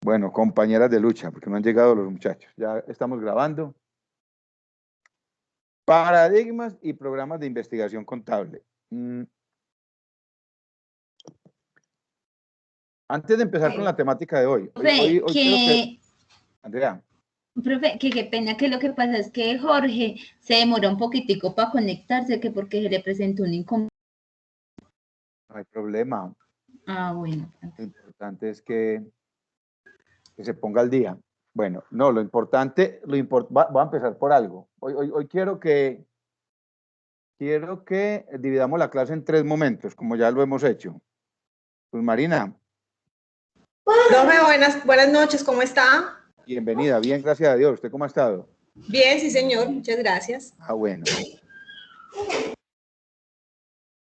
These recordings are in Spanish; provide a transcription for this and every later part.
Bueno, compañeras de lucha, porque no han llegado los muchachos. Ya estamos grabando. Paradigmas y programas de investigación contable. Antes de empezar con la temática de hoy quiero que... Andrea. Profe, que qué pena, que lo que pasa es que Jorge se demoró un poquitico para conectarse, que porque se le presentó un inconveniente. No hay problema. Ah, bueno. Lo importante es que se ponga al día. Bueno, no, lo importante, voy a empezar por algo. Hoy quiero que dividamos la clase en 3 momentos, como ya lo hemos hecho. Pues Marina. Profe, buenas noches, ¿cómo está? Bienvenida, bien, gracias a Dios. ¿Usted cómo ha estado? Bien, sí, señor, muchas gracias. Ah, bueno.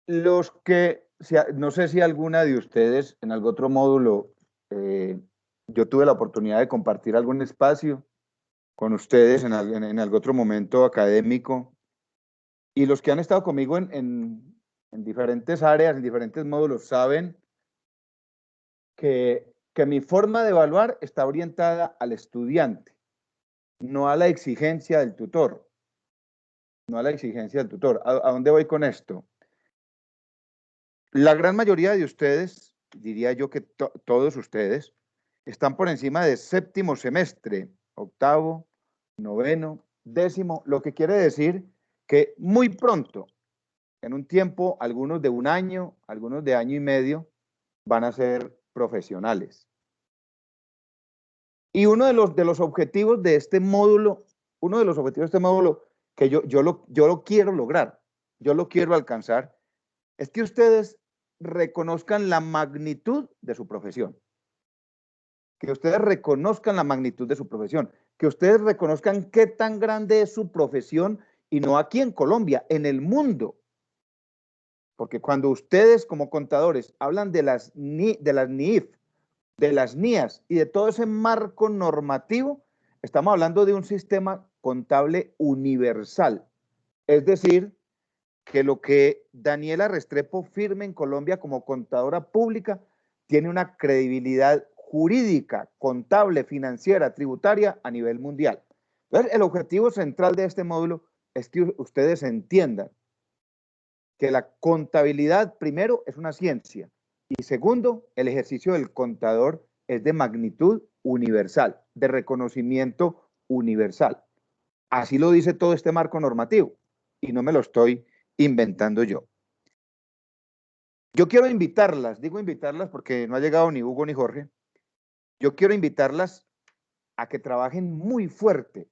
No sé si alguna de ustedes en algún otro módulo, yo tuve la oportunidad de compartir algún espacio con ustedes en algún otro momento académico, y los que han estado conmigo en diferentes áreas, en diferentes módulos, saben que mi forma de evaluar está orientada al estudiante, no a la exigencia del tutor. No a la exigencia del tutor. ¿A dónde voy con esto? La gran mayoría de ustedes, diría yo que todos ustedes, están por encima de 7º semestre, 8º, 9º, 10º, lo que quiere decir que muy pronto, en un tiempo, algunos de 1 año, algunos de 1 año y medio, van a ser profesionales. Y uno de los objetivos de este módulo, que yo lo quiero lograr, yo lo quiero alcanzar, es que ustedes reconozcan la magnitud de su profesión. Que ustedes reconozcan la magnitud de su profesión. Que ustedes reconozcan qué tan grande es su profesión, y no aquí en Colombia, en el mundo. Porque cuando ustedes como contadores hablan de las NIF, de las NIAS y de todo ese marco normativo, estamos hablando de un sistema contable universal. Es decir, que lo que Daniela Restrepo firme en Colombia como contadora pública tiene una credibilidad jurídica, contable, financiera, tributaria a nivel mundial. Entonces, el objetivo central de este módulo es que ustedes entiendan que la contabilidad, primero, es una ciencia, y segundo, el ejercicio del contador es de magnitud universal, de reconocimiento universal. Así lo dice todo este marco normativo, y no me lo estoy inventando yo. Yo quiero invitarlas, digo invitarlas porque no ha llegado ni Hugo ni Jorge, yo quiero invitarlas a que trabajen muy fuerte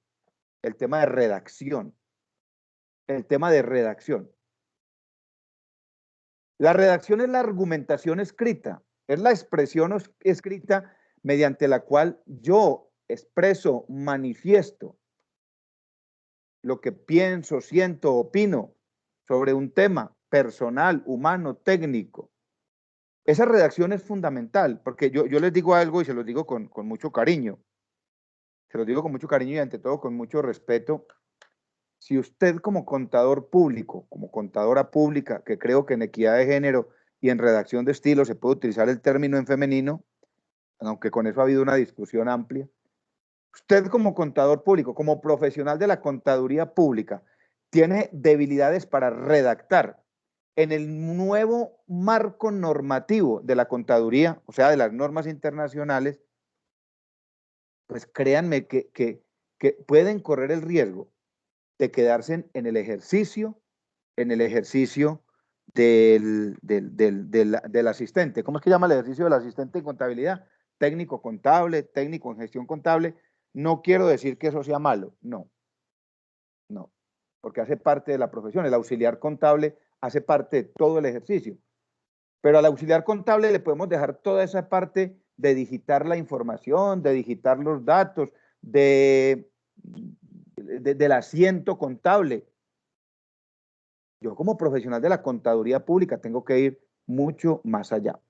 el tema de redacción, el tema de redacción. La redacción es la argumentación escrita, es la expresión escrita mediante la cual yo expreso, manifiesto lo que pienso, siento, opino sobre un tema personal, humano, técnico. Esa redacción es fundamental, porque yo les digo algo y se los digo con mucho cariño. Se los digo con mucho cariño y ante todo con mucho respeto. Si usted como contador público, como contadora pública, que creo que en equidad de género y en redacción de estilo se puede utilizar el término en femenino, aunque con eso ha habido una discusión amplia, usted como contador público, como profesional de la contaduría pública, tiene debilidades para redactar en el nuevo marco normativo de la contaduría, o sea, de las normas internacionales, pues créanme que pueden correr el riesgo de quedarse en el ejercicio del asistente. ¿Cómo es que llama el ejercicio del asistente en contabilidad? Técnico contable, técnico en gestión contable. No quiero decir que eso sea malo, no, porque hace parte de la profesión. El auxiliar contable hace parte de todo el ejercicio. Pero al auxiliar contable le podemos dejar toda esa parte de digitar la información, de digitar los datos, del asiento contable. Yo como profesional de la contaduría pública tengo que ir mucho más allá.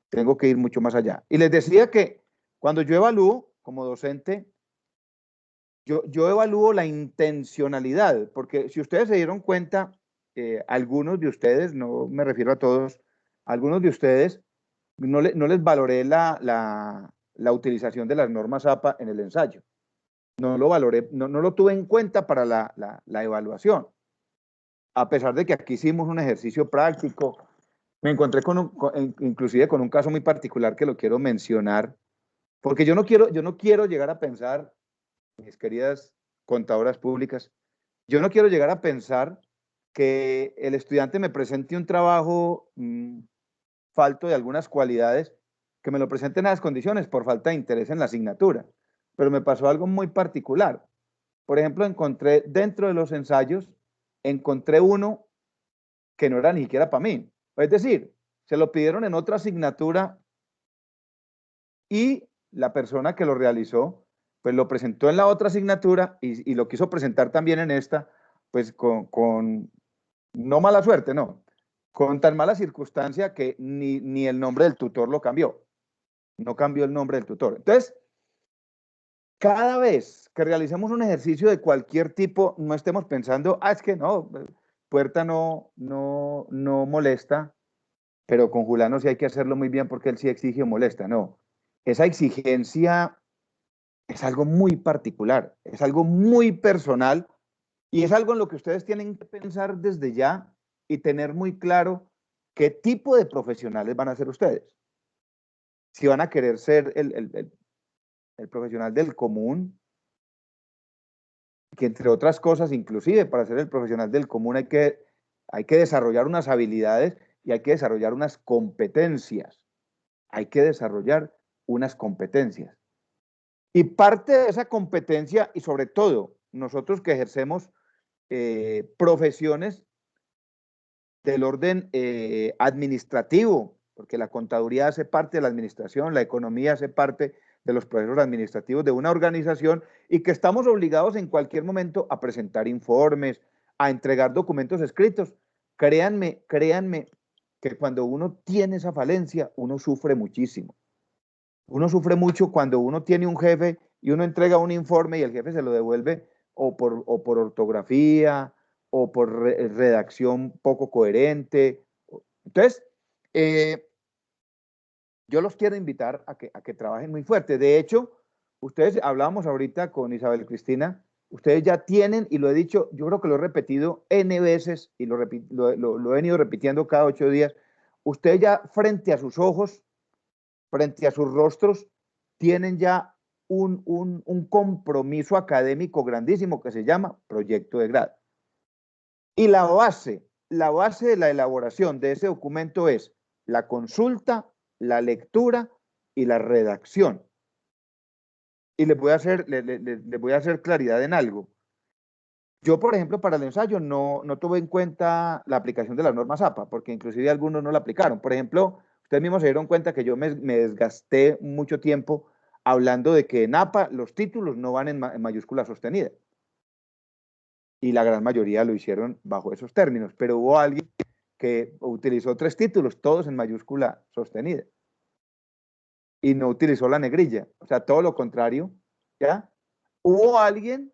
Tengo que ir mucho más allá. Y les decía que cuando yo evalúo como docente, yo evalúo la intencionalidad, porque si ustedes se dieron cuenta, algunos de ustedes, no me refiero a todos, algunos de ustedes no les valoré la la utilización de las normas APA en el ensayo. No lo valoré, no lo tuve en cuenta para la evaluación. A pesar de que aquí hicimos un ejercicio práctico, me encontré inclusive con un caso muy particular que lo quiero mencionar, porque yo no quiero llegar a pensar, mis queridas contadoras públicas, yo no quiero llegar a pensar que el estudiante me presente un trabajo falto de algunas cualidades, que me lo presente en las condiciones por falta de interés en la asignatura. Pero me pasó algo muy particular. Por ejemplo, encontré dentro de los ensayos, encontré uno que no era ni siquiera para mí. Es decir, se lo pidieron en otra asignatura y la persona que lo realizó, pues lo presentó en la otra asignatura y lo quiso presentar también en esta, pues con no mala suerte, no, con tan mala circunstancia que ni el nombre del tutor lo cambió. No cambió el nombre del tutor. Entonces, cada vez que realicemos un ejercicio de cualquier tipo, no estemos pensando, es que no, Puerta no molesta, pero con Julano sí hay que hacerlo muy bien porque él sí exige o molesta. No, esa exigencia es algo muy particular, es algo muy personal y es algo en lo que ustedes tienen que pensar desde ya y tener muy claro qué tipo de profesionales van a ser ustedes. Si van a querer ser el profesional del común, que entre otras cosas, inclusive para ser el profesional del común hay que desarrollar unas habilidades y hay que desarrollar unas competencias. Hay que desarrollar unas competencias. Y parte de esa competencia, y sobre todo nosotros que ejercemos profesiones del orden administrativo, porque la contaduría hace parte de la administración, la economía hace parte de los procesos administrativos de una organización y que estamos obligados en cualquier momento a presentar informes, a entregar documentos escritos. Créanme que cuando uno tiene esa falencia, uno sufre muchísimo. Uno sufre mucho cuando uno tiene un jefe y uno entrega un informe y el jefe se lo devuelve o por ortografía o por redacción poco coherente. Entonces, yo los quiero invitar a que trabajen muy fuerte. De hecho, ustedes, hablábamos ahorita con Isabel Cristina, ustedes ya tienen, y lo he dicho, yo creo que lo he repetido N veces y lo he venido repitiendo cada 8 días, ustedes ya frente a sus ojos, frente a sus rostros, tienen ya un compromiso académico grandísimo que se llama proyecto de grado. Y la base de la elaboración de ese documento es la consulta, la lectura y la redacción. Y les voy a hacer claridad en algo. Yo, por ejemplo, para el ensayo no tuve en cuenta la aplicación de las normas APA, porque inclusive algunos no la aplicaron. Por ejemplo, ustedes mismos se dieron cuenta que yo me desgasté mucho tiempo hablando de que en APA los títulos no van en mayúscula sostenida. Y la gran mayoría lo hicieron bajo esos términos, pero hubo alguien que utilizó 3 títulos, todos en mayúscula sostenida. Y no utilizó la negrilla, o sea, todo lo contrario, ¿ya? Hubo alguien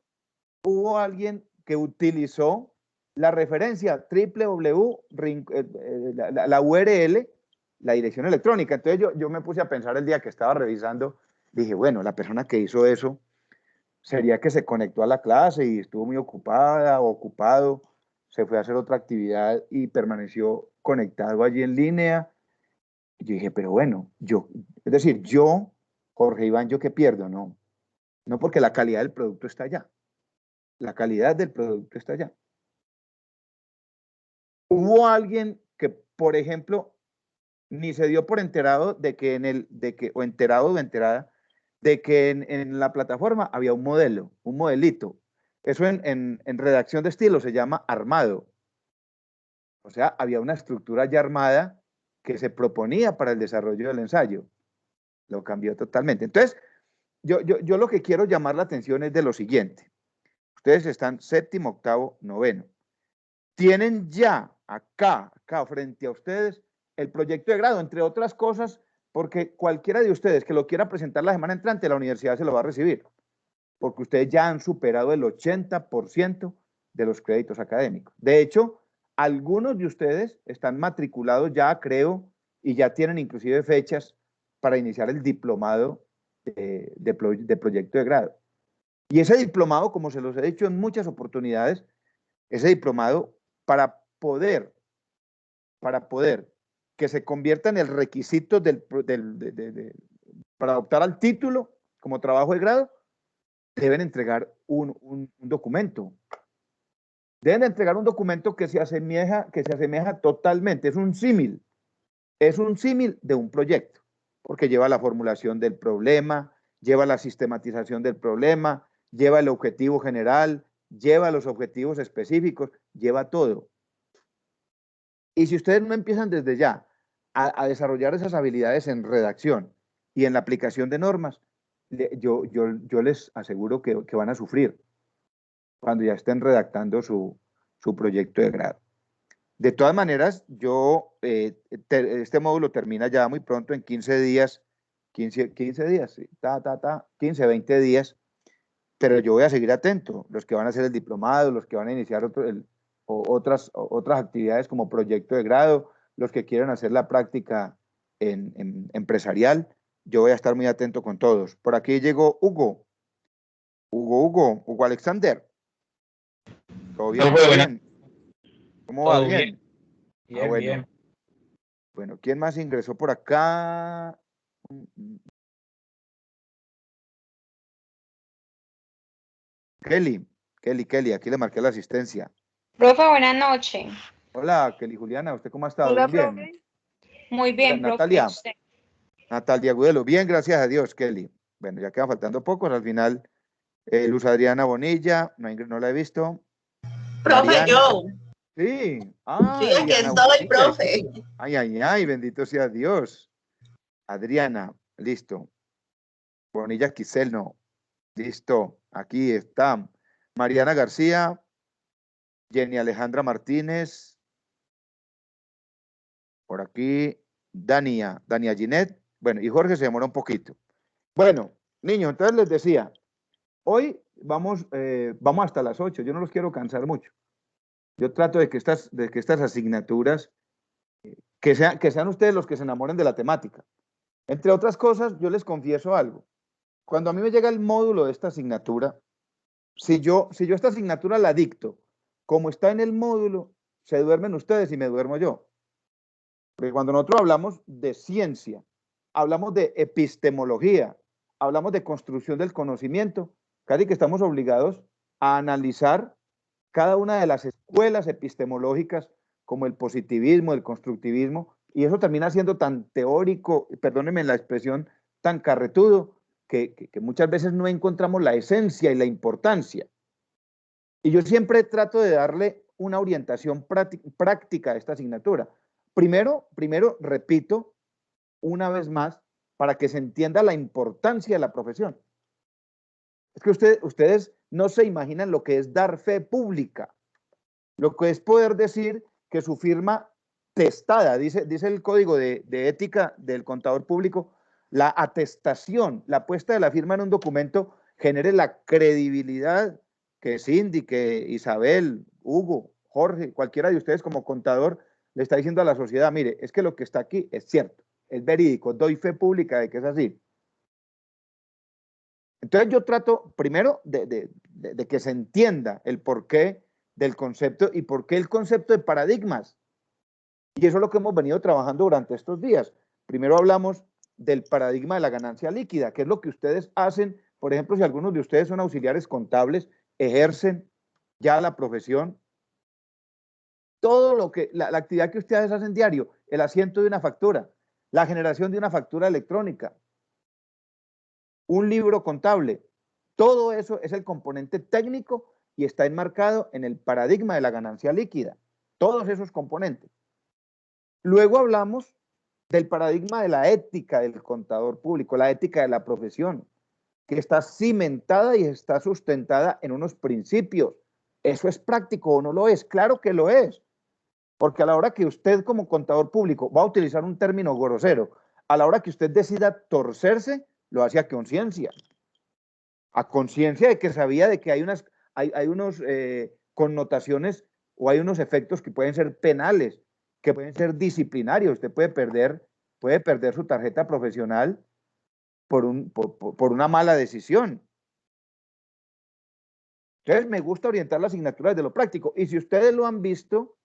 que utilizó la referencia la URL, la dirección electrónica. Entonces yo me puse a pensar el día que estaba revisando, dije, bueno, la persona que hizo eso sería que se conectó a la clase y estuvo muy ocupada o ocupado, se fue a hacer otra actividad y permaneció conectado allí en línea. Y yo dije, pero bueno, es decir, yo, Jorge Iván, ¿yo qué pierdo? No, no, porque la calidad del producto está allá. La calidad del producto está allá. Hubo alguien que, por ejemplo, ni se dio por enterado de que o enterado o enterada, de que en la plataforma había un modelo, un modelito. Eso en redacción de estilo se llama armado. O sea, había una estructura ya armada que se proponía para el desarrollo del ensayo. Lo cambió totalmente. Entonces, yo lo que quiero llamar la atención es de lo siguiente. Ustedes están 7º, 8º, 9º. Tienen ya acá frente a ustedes el proyecto de grado, entre otras cosas, porque cualquiera de ustedes que lo quiera presentar la semana entrante, la universidad se lo va a recibir, porque ustedes ya han superado el 80% de los créditos académicos. De hecho, algunos de ustedes están matriculados ya, creo, y ya tienen inclusive fechas para iniciar el diplomado de proyecto de grado. Y ese diplomado, como se los he dicho en muchas oportunidades, ese diplomado para poder que se convierta en el requisito para optar al título como trabajo de grado, deben entregar un documento. Deben entregar un documento que se asemeja totalmente, es un símil de un proyecto, porque lleva la formulación del problema, lleva la sistematización del problema, lleva el objetivo general, lleva los objetivos específicos, lleva todo. Y si ustedes no empiezan desde ya a desarrollar esas habilidades en redacción y en la aplicación de normas, yo les aseguro que van a sufrir cuando ya estén redactando su proyecto de grado. De todas maneras, este módulo termina ya muy pronto, en 15 días, 15 días, sí, 15, 20 días, pero yo voy a seguir atento, los que van a hacer el diplomado, los que van a iniciar otras actividades como proyecto de grado, los que quieran hacer la práctica empresarial, yo voy a estar muy atento con todos. Por aquí llegó Hugo Alexander. ¿Todo bien? ¿Todo bien? ¿Cómo va? ¿Bien? Bien, bueno. bien. Bueno, ¿quién más ingresó por acá? Kelly, aquí le marqué la asistencia. Profe, buenas noches. Hola, Kelly Juliana, ¿usted cómo ha estado? Hola, ¿Bien? profe. Muy bien, Hola, profe. Natalia Gudelo, bien, gracias a Dios, Kelly. Bueno, ya quedan faltando pocos, al final, Luz Adriana Bonilla, no la he visto. Profe, Mariana, yo. sí, Sí, aquí Diana estoy, Bonilla. profe. Ay, bendito sea Dios. Adriana, listo. Bonilla Quisel, no. Listo, aquí está. Mariana García, Jenny Alejandra Martínez, por aquí, Dania Ginette, bueno, y Jorge se demora un poquito. Bueno, niños, entonces les decía, hoy vamos hasta las 8, yo no los quiero cansar mucho. Yo trato de que estas asignaturas, que sean ustedes los que se enamoren de la temática. Entre otras cosas, yo les confieso algo. Cuando a mí me llega el módulo de esta asignatura, si yo esta asignatura la dicto, como está en el módulo, se duermen ustedes y me duermo yo. Porque cuando nosotros hablamos de ciencia, hablamos de epistemología, hablamos de construcción del conocimiento, casi que estamos obligados a analizar cada una de las escuelas epistemológicas como el positivismo, el constructivismo, y eso termina siendo tan teórico, perdónenme la expresión, tan carretudo, que muchas veces no encontramos la esencia y la importancia. Y yo siempre trato de darle una orientación práctica a esta asignatura. Primero, repito, una vez más, para que se entienda la importancia de la profesión. Es que ustedes no se imaginan lo que es dar fe pública, lo que es poder decir que su firma testada, dice el código de ética del contador público, la atestación, la puesta de la firma en un documento genere la credibilidad que Cindy, que Isabel, Hugo, Jorge, cualquiera de ustedes como contador le está diciendo a la sociedad, mire, es que lo que está aquí es cierto, es verídico, doy fe pública de que es así. Entonces yo trato primero de que se entienda el porqué del concepto y por qué el concepto de paradigmas. Y eso es lo que hemos venido trabajando durante estos días. Primero hablamos del paradigma de la ganancia líquida, que es lo que ustedes hacen. Por ejemplo, si algunos de ustedes son auxiliares contables, ejercen ya la profesión, todo lo que, la actividad que ustedes hacen diario, el asiento de una factura, la generación de una factura electrónica, un libro contable, todo eso es el componente técnico y está enmarcado en el paradigma de la ganancia líquida, todos esos componentes. Luego hablamos del paradigma de la ética del contador público, la ética de la profesión, que está cimentada y está sustentada en unos principios. ¿Eso es práctico o no lo es? Claro que lo es, porque a la hora que usted como contador público va a utilizar un término grosero, a la hora que usted decida torcerse, lo hace a conciencia de que sabía de que hay unas connotaciones o hay unos efectos que pueden ser penales, que pueden ser disciplinarios. Usted puede perder su tarjeta profesional por una mala decisión. Entonces, me gusta orientar la asignatura desde lo práctico. Y si ustedes lo han visto,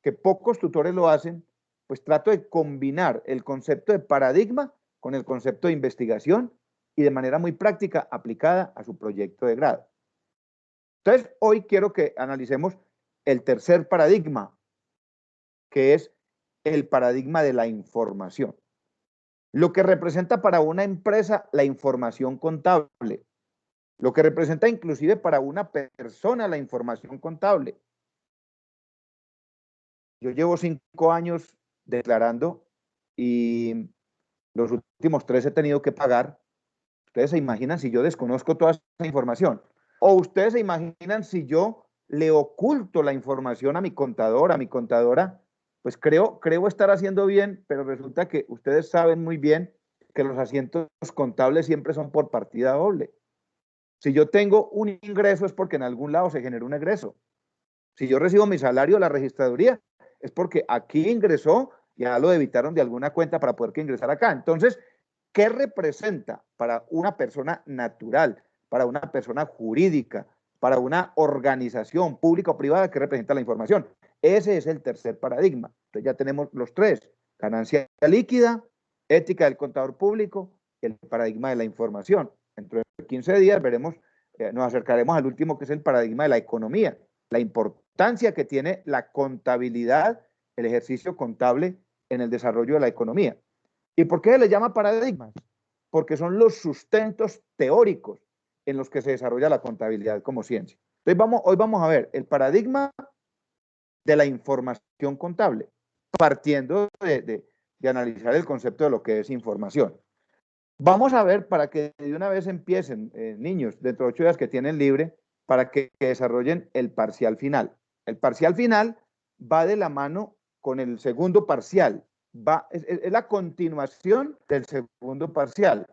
que pocos tutores lo hacen, pues trato de combinar el concepto de paradigma con el concepto de investigación y de manera muy práctica aplicada a su proyecto de grado. Entonces, hoy quiero que analicemos el tercer paradigma, que es el paradigma de la información. Lo que representa para una empresa la información contable, lo que representa inclusive para una persona la información contable. Yo llevo 5 años declarando y los últimos 3 he tenido que pagar. Ustedes se imaginan si yo desconozco toda esa información. O ustedes se imaginan si yo le oculto la información a mi contador, a mi contadora, pues creo estar haciendo bien, pero resulta que ustedes saben muy bien que los asientos contables siempre son por partida doble. Si yo tengo un ingreso es porque en algún lado se generó un egreso. Si yo recibo mi salario de la registraduría es porque aquí ingresó, ya lo debitaron de alguna cuenta para poder que ingresar acá. Entonces, ¿qué representa para una persona natural, para una persona jurídica, para una organización pública o privada? ¿Qué representa la información? Ese es el tercer paradigma. Entonces ya tenemos los tres: ganancia líquida, ética del contador público, el paradigma de la información. Dentro de 15 días veremos, nos acercaremos al último, que es el paradigma de la economía, la importancia que tiene la contabilidad, el ejercicio contable en el desarrollo de la economía. ¿Y por qué se le llama paradigmas? Porque son los sustentos teóricos en los que se desarrolla la contabilidad como ciencia. Entonces hoy vamos a ver el paradigma de la información contable, partiendo de analizar el concepto de lo que es información. Vamos a ver, para que de una vez empiecen, niños, dentro de 8 días que tienen libre, para que desarrollen el parcial final. El parcial final va de la mano con el segundo parcial. Es la continuación del segundo parcial.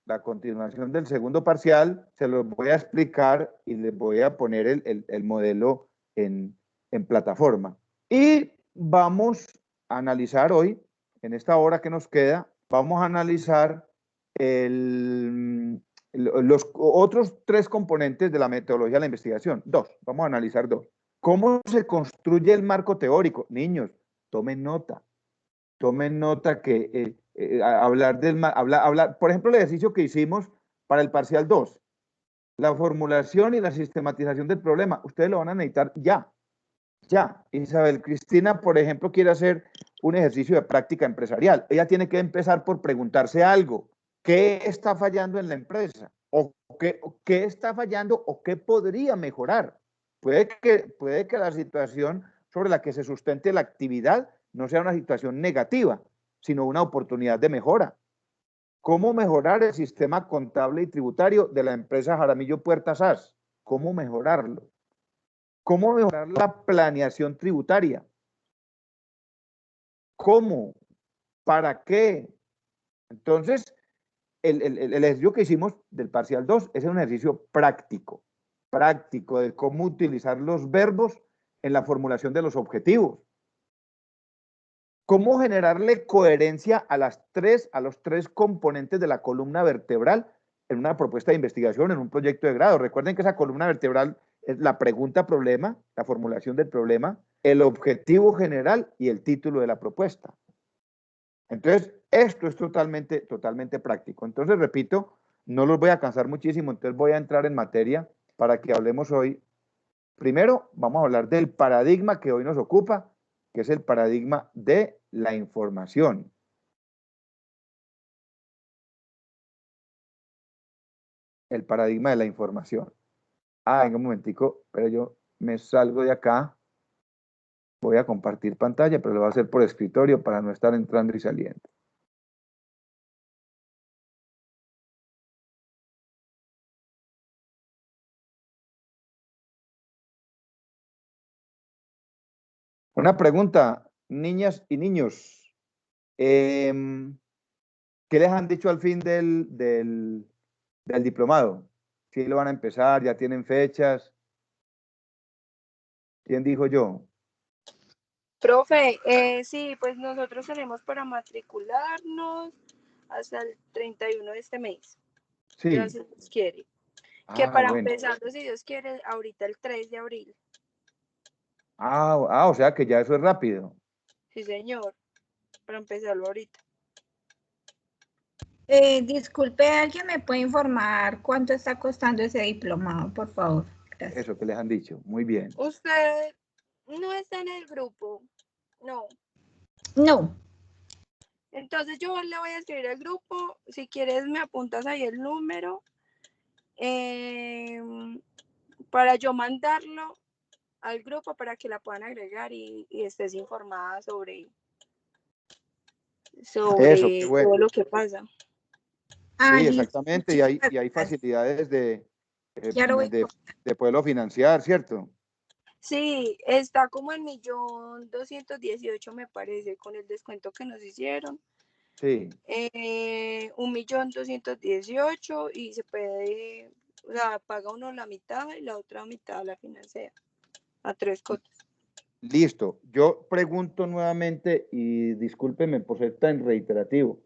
La continuación del segundo parcial se los voy a explicar y les voy a poner el modelo en plataforma. Y vamos a analizar hoy, en esta hora que nos queda, vamos a analizar los otros 3 componentes de la metodología de la investigación. 2, vamos a analizar 2. ¿Cómo se construye el marco teórico? Niños, tomen nota que hablar por ejemplo, el ejercicio que hicimos para el parcial 2, la formulación y la sistematización del problema, ustedes lo van a necesitar ya. Isabel Cristina, por ejemplo, quiere hacer un ejercicio de práctica empresarial. Ella tiene que empezar por preguntarse algo. ¿Qué está fallando en la empresa? ¿O qué está fallando o qué podría mejorar? Puede que la situación sobre la que se sustente la actividad no sea una situación negativa, sino una oportunidad de mejora. ¿Cómo mejorar el sistema contable y tributario de la empresa Jaramillo Puertas SAS? ¿Cómo mejorarlo? ¿Cómo mejorar la planeación tributaria? ¿Cómo? ¿Para qué? Entonces, el ejercicio que hicimos del parcial 2 es un ejercicio práctico de cómo utilizar los verbos en la formulación de los objetivos. Cómo generarle coherencia a los 3 componentes de la columna vertebral en una propuesta de investigación, en un proyecto de grado. Recuerden que esa columna vertebral es la pregunta-problema, la formulación del problema, el objetivo general y el título de la propuesta. Entonces, esto es totalmente práctico. Entonces, repito, no los voy a cansar muchísimo, entonces voy a entrar en materia para que hablemos hoy. Primero, vamos a hablar del paradigma que hoy nos ocupa, que es el paradigma de la información. El paradigma de la información. Venga un momentico, pero yo me salgo de acá. Voy a compartir pantalla, pero lo voy a hacer por escritorio para no estar entrando y saliendo. Una pregunta, niñas y niños. ¿Qué les han dicho al fin del diplomado? ¿Sí lo van a empezar? ¿Ya tienen fechas? ¿Quién dijo yo? Profe, sí, pues nosotros tenemos para matricularnos hasta el 31 de este mes. Sí. Ya si Dios quiere. Que para bueno. empezarlo, si Dios quiere, ahorita el 3 de abril. O sea que ya eso es rápido. Sí, señor. Para empezarlo ahorita. Disculpe, ¿alguien me puede informar cuánto está costando ese diplomado, por favor? Gracias. Eso que les han dicho. Muy bien. Usted no está en el grupo. No. No. Entonces yo le voy a escribir al grupo. Si quieres me apuntas ahí el número. Para yo mandarlo al grupo para que la puedan agregar y estés informada sobre Eso, qué bueno. todo lo que pasa. Sí, exactamente, y hay facilidades de poderlo financiar, ¿cierto? Sí, está como en 1.218.000 me parece, con el descuento que nos hicieron. Sí. 1.218.000 y se puede, o sea, paga uno la mitad y la otra mitad la financia a 3 cotas. Listo. Yo pregunto nuevamente y discúlpeme por ser tan reiterativo.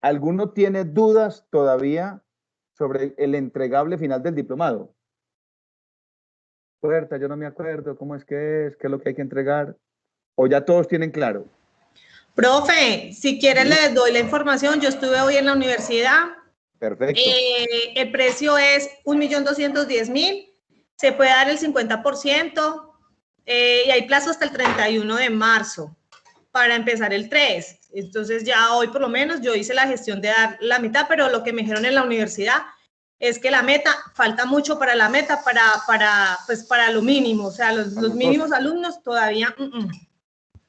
¿Alguno tiene dudas todavía sobre el entregable final del diplomado? Puerta, yo no me acuerdo cómo es, qué es lo que hay que entregar. ¿O ya todos tienen claro? Profe, si quiere les doy la información. Yo estuve hoy en la universidad. Perfecto. El precio es 1.210.000. Se puede dar el 50%. Y hay plazo hasta el 31 de marzo para empezar el 3. Entonces ya hoy por lo menos yo hice la gestión de dar la mitad, pero lo que me dijeron en la universidad es que la meta, falta mucho para la meta, para lo mínimo, o sea, los mínimos alumnos todavía.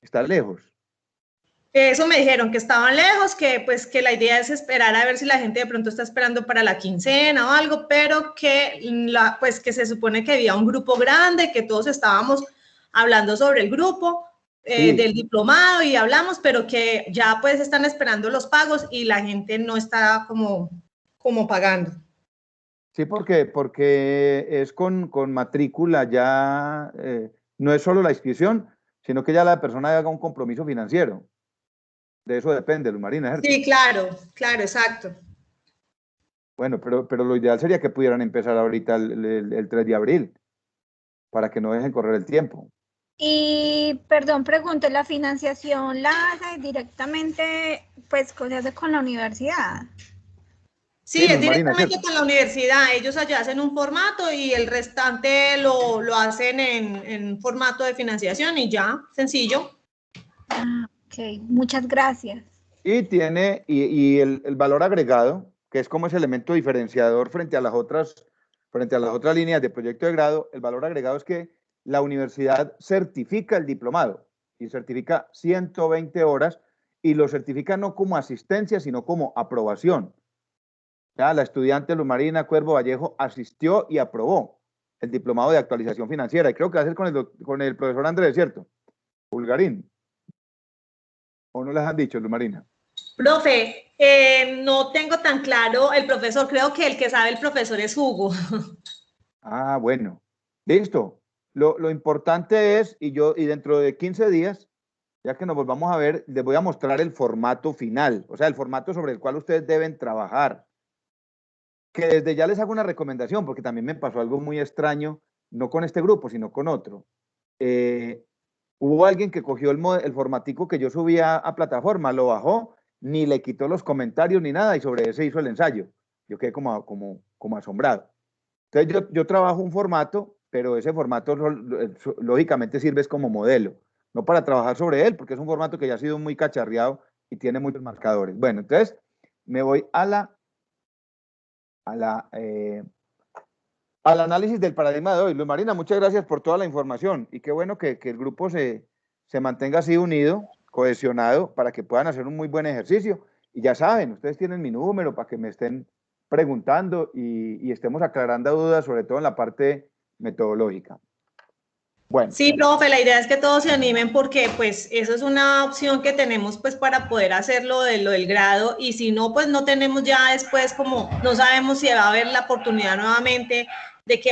¿Está lejos? Eso me dijeron, que estaban lejos, que pues que la idea es esperar a ver si la gente de pronto está esperando para la quincena o algo, pero que pues que se supone que había un grupo grande, que todos estábamos hablando sobre el grupo del diplomado y hablamos, pero que ya pues están esperando los pagos y la gente no está como pagando. Sí, porque es con matrícula ya, no es solo la inscripción, sino que ya la persona haga un compromiso financiero. De eso depende, Luz Marina, ¿cierto? Sí, claro, exacto. Bueno, pero lo ideal sería que pudieran empezar ahorita el 3 de abril, para que no dejen correr el tiempo. Y, perdón, pregunto, ¿la financiación la hace directamente, pues, con la universidad? Sí, es Luz Marina, directamente ¿cierto? con la universidad. Ellos allá hacen un formato y el restante lo hacen en formato de financiación y ya, sencillo. Ok, muchas gracias. Y tiene el valor agregado, que es como ese elemento diferenciador frente a las otras líneas de proyecto de grado. El valor agregado es que la universidad certifica el diplomado y certifica 120 horas y lo certifica no como asistencia, sino como aprobación. Ya, la estudiante Luz Marina Cuervo Vallejo asistió y aprobó el diplomado de actualización financiera. Y creo que va a ser con el profesor Andrés, ¿cierto? Pulgarín. ¿O no les han dicho, Luz Marina? Profe, no tengo tan claro el profesor. Creo que el que sabe el profesor es Hugo. Bueno. Listo. Lo importante es, y dentro de 15 días, ya que nos volvamos a ver, les voy a mostrar el formato final, o sea, el formato sobre el cual ustedes deben trabajar. Que desde ya les hago una recomendación, porque también me pasó algo muy extraño, no con este grupo, sino con otro. Hubo alguien que cogió el formatico que yo subía a plataforma, lo bajó, ni le quitó los comentarios ni nada, y sobre ese hizo el ensayo. Yo quedé como asombrado. Entonces yo trabajo un formato, pero ese formato lógicamente sirve como modelo, no para trabajar sobre él, porque es un formato que ya ha sido muy cacharreado y tiene muchos marcadores. Bueno, entonces me voy al análisis del paradigma de hoy. Luz Marina, muchas gracias por toda la información y qué bueno que el grupo se mantenga así unido, cohesionado, para que puedan hacer un muy buen ejercicio. Y ya saben, ustedes tienen mi número para que me estén preguntando y estemos aclarando dudas, sobre todo en la parte metodológica. Bueno. Sí, profe, la idea es que todos se animen porque pues eso es una opción que tenemos pues para poder hacerlo de lo del grado y si no, pues no tenemos ya después como, no sabemos si va a haber la oportunidad nuevamente de que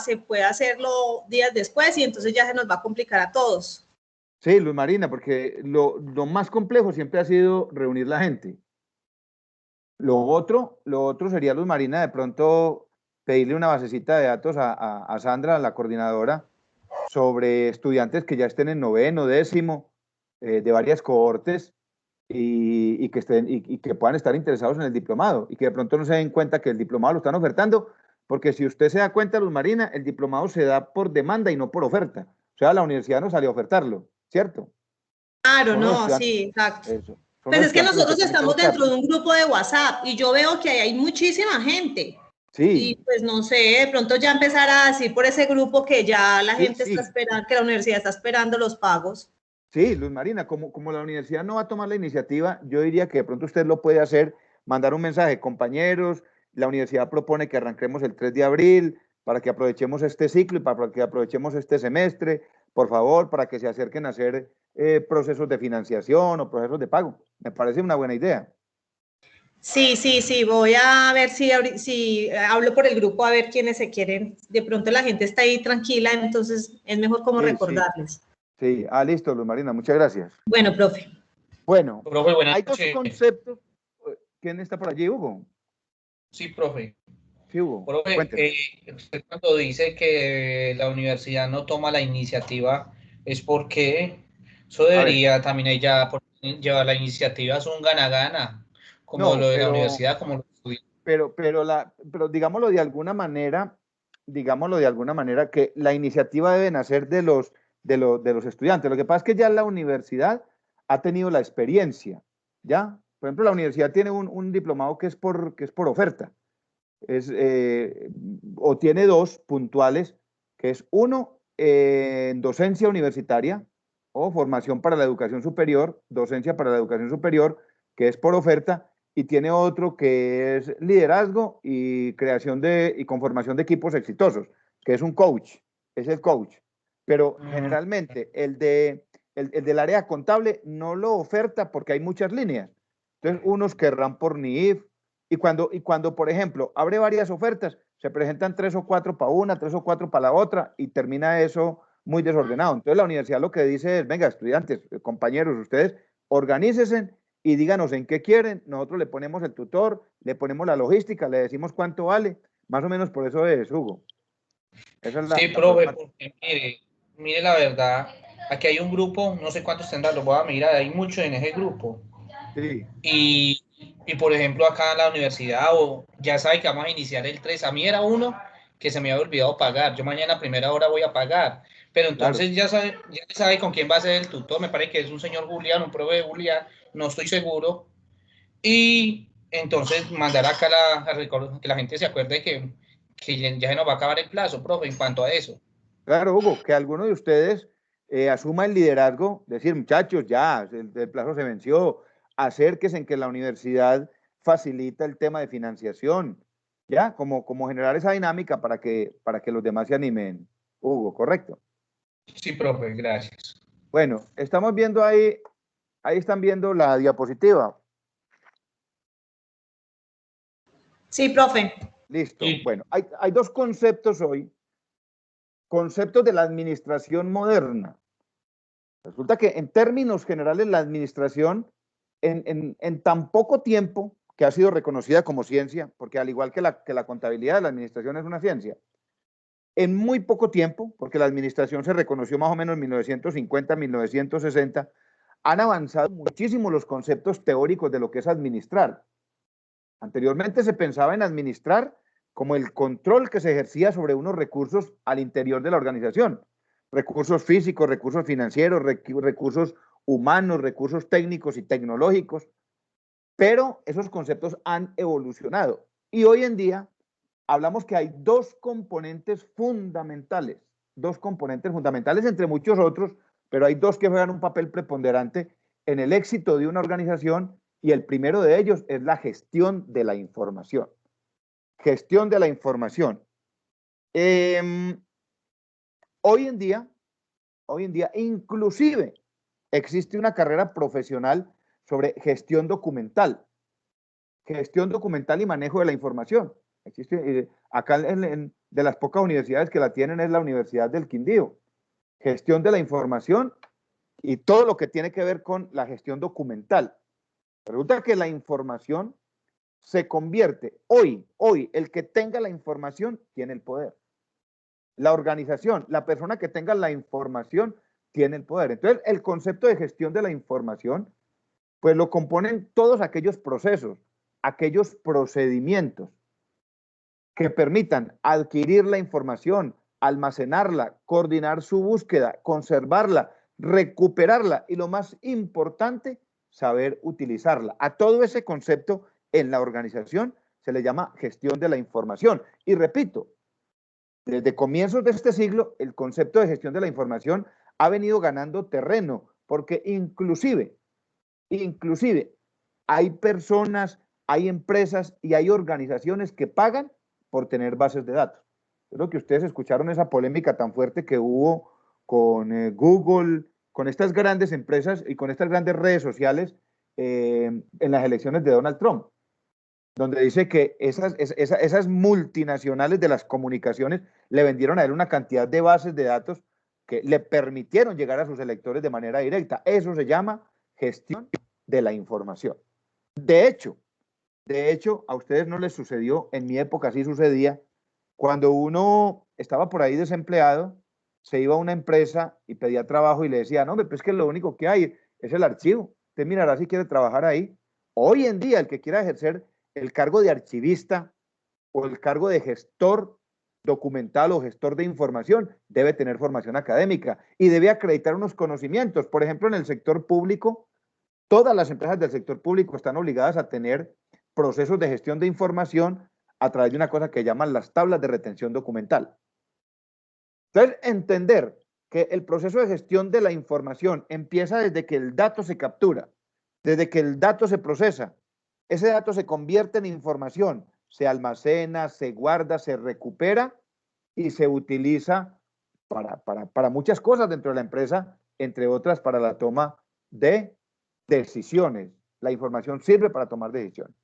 se pueda hacerlo días después y entonces ya se nos va a complicar a todos. Sí, Luz Marina, porque lo más complejo siempre ha sido reunir la gente. Lo otro sería, Luz Marina, de pronto pedirle una basecita de datos a Sandra, la coordinadora, sobre estudiantes que ya estén en noveno, décimo, de varias cohortes y que puedan estar interesados en el diplomado y que de pronto no se den cuenta que el diplomado lo están ofertando, porque si usted se da cuenta, Luz Marina, el diplomado se da por demanda y no por oferta. O sea, la universidad no salió a ofertarlo, ¿cierto? Claro, Son los no, estudiantes, sí, exacto. eso, son Pues los es que estudiantes los que nosotros tienen que estamos dentro buscarlo. de un grupo de WhatsApp y yo veo que hay muchísima gente. Y Sí, pues no sé, de pronto ya empezar a decir por ese grupo que ya la sí, gente está sí. esperando, que la universidad está esperando los pagos. Sí, Luz Marina, como la universidad no va a tomar la iniciativa, yo diría que de pronto usted lo puede hacer, mandar un mensaje, compañeros, la universidad propone que arranquemos el 3 de abril para que aprovechemos este ciclo y para que aprovechemos este semestre, por favor, para que se acerquen a hacer procesos de financiación o procesos de pago. Me parece una buena idea. Sí, sí, sí, voy a ver si hablo por el grupo a ver quiénes se quieren. De pronto la gente está ahí tranquila, entonces es mejor como Sí, sí, recordarles. sí. Ah, listo, Luz Marina, muchas gracias. Bueno, profe. Bueno, Profe, buenas hay dos noches. conceptos. ¿Quién está por allí, Hugo? Sí, profe. Sí, Hugo, Profe, cuénteme. usted cuando dice que la universidad no toma la iniciativa, es porque eso A ver, debería también ella llevar la iniciativa, es un gana-gana, como no, lo de la universidad, como los estudiantes. pero digámoslo de alguna manera, que la iniciativa debe nacer de los estudiantes. Lo que pasa es que ya la universidad ha tenido la experiencia, ¿ya? Por ejemplo, la universidad tiene un diplomado que es por oferta, o tiene dos puntuales, que es uno en docencia universitaria o formación para la educación superior, docencia para la educación superior, que es por oferta, y tiene otro que es liderazgo y creación y conformación de equipos exitosos, que es un coach, es el coach. Pero generalmente el del área contable no lo oferta porque hay muchas líneas. Entonces, unos querrán por NIIF, y cuando, por ejemplo, abre varias ofertas, se presentan 3 o 4 para una, 3 o 4 para la otra, y termina eso muy desordenado. Entonces, la universidad lo que dice es, venga, estudiantes, compañeros, ustedes organícense y díganos en qué quieren, nosotros le ponemos el tutor, le ponemos la logística, le decimos cuánto vale, más o menos por eso es, Hugo. Esa es Sí, la profe, problemática. porque mire la verdad, aquí hay un grupo, no sé cuántos tendrán, lo voy a mirar, hay muchos en ese grupo. Sí, Y por ejemplo, acá en la universidad, o ya sabe que vamos a iniciar el 3. A mí era uno que se me había olvidado pagar. Yo mañana a primera hora voy a pagar. Pero claro. entonces ya sabe con quién va a ser el tutor. Me parece que es un señor Julián, un profe de Julián, no estoy seguro. Y entonces mandar acá que la gente se acuerde que ya se nos va a acabar el plazo, profe, en cuanto a eso. Claro, Hugo, que alguno de ustedes asuma el liderazgo, decir, muchachos, ya, el plazo se venció, acérquense en que la universidad facilita el tema de financiación, ya, como generar esa dinámica para que los demás se animen. Hugo, correcto. Sí, profe, gracias. Bueno, estamos viendo ahí están viendo la diapositiva. Sí, profe. Listo. Sí. Bueno, hay dos conceptos hoy, conceptos de la administración moderna. Resulta que en términos generales la administración, en tan poco tiempo que ha sido reconocida como ciencia, porque al igual que la contabilidad, la administración es una ciencia, en muy poco tiempo, porque la administración se reconoció más o menos en 1950, 1960, han avanzado muchísimo los conceptos teóricos de lo que es administrar. Anteriormente se pensaba en administrar como el control que se ejercía sobre unos recursos al interior de la organización. Recursos físicos, recursos financieros, recursos humanos, recursos técnicos y tecnológicos. Pero esos conceptos han evolucionado. Y hoy en día hablamos que hay dos componentes fundamentales entre muchos otros, pero hay dos que juegan un papel preponderante en el éxito de una organización, y el primero de ellos es la gestión de la información. Gestión de la información. Hoy en día, inclusive, existe una carrera profesional sobre gestión documental y manejo de la información. Existe, acá de las pocas universidades que la tienen es la Universidad del Quindío. Gestión de la información y todo lo que tiene que ver con la gestión documental. Resulta que la información se convierte, hoy, el que tenga la información tiene el poder. La organización, la persona que tenga la información tiene el poder. Entonces, el concepto de gestión de la información, pues lo componen todos aquellos procesos, aquellos procedimientos que permitan adquirir la información, almacenarla, coordinar su búsqueda, conservarla, recuperarla y lo más importante, saber utilizarla. A todo ese concepto en la organización se le llama gestión de la información. Y repito, desde comienzos de este siglo, el concepto de gestión de la información ha venido ganando terreno, porque inclusive hay personas, hay empresas y hay organizaciones que pagan por tener bases de datos. Creo que ustedes escucharon esa polémica tan fuerte que hubo con Google, con estas grandes empresas y con estas grandes redes sociales en las elecciones de Donald Trump, donde dice que esas multinacionales de las comunicaciones le vendieron a él una cantidad de bases de datos que le permitieron llegar a sus electores de manera directa. Eso se llama gestión de la información. De hecho, a ustedes no les sucedió, en mi época sí sucedía, cuando uno estaba por ahí desempleado, se iba a una empresa y pedía trabajo y le decía, no, pues es que lo único que hay es el archivo, usted mirará si quiere trabajar ahí. Hoy en día, el que quiera ejercer el cargo de archivista o el cargo de gestor documental o gestor de información debe tener formación académica y debe acreditar unos conocimientos. Por ejemplo, en el sector público, todas las empresas del sector público están obligadas a tener procesos de gestión de información a través de una cosa que llaman las tablas de retención documental. Entonces, entender que el proceso de gestión de la información empieza desde que el dato se captura, desde que el dato se procesa, ese dato se convierte en información, se almacena, se guarda, se recupera y se utiliza para muchas cosas dentro de la empresa, entre otras para la toma de decisiones. La información sirve para tomar decisiones.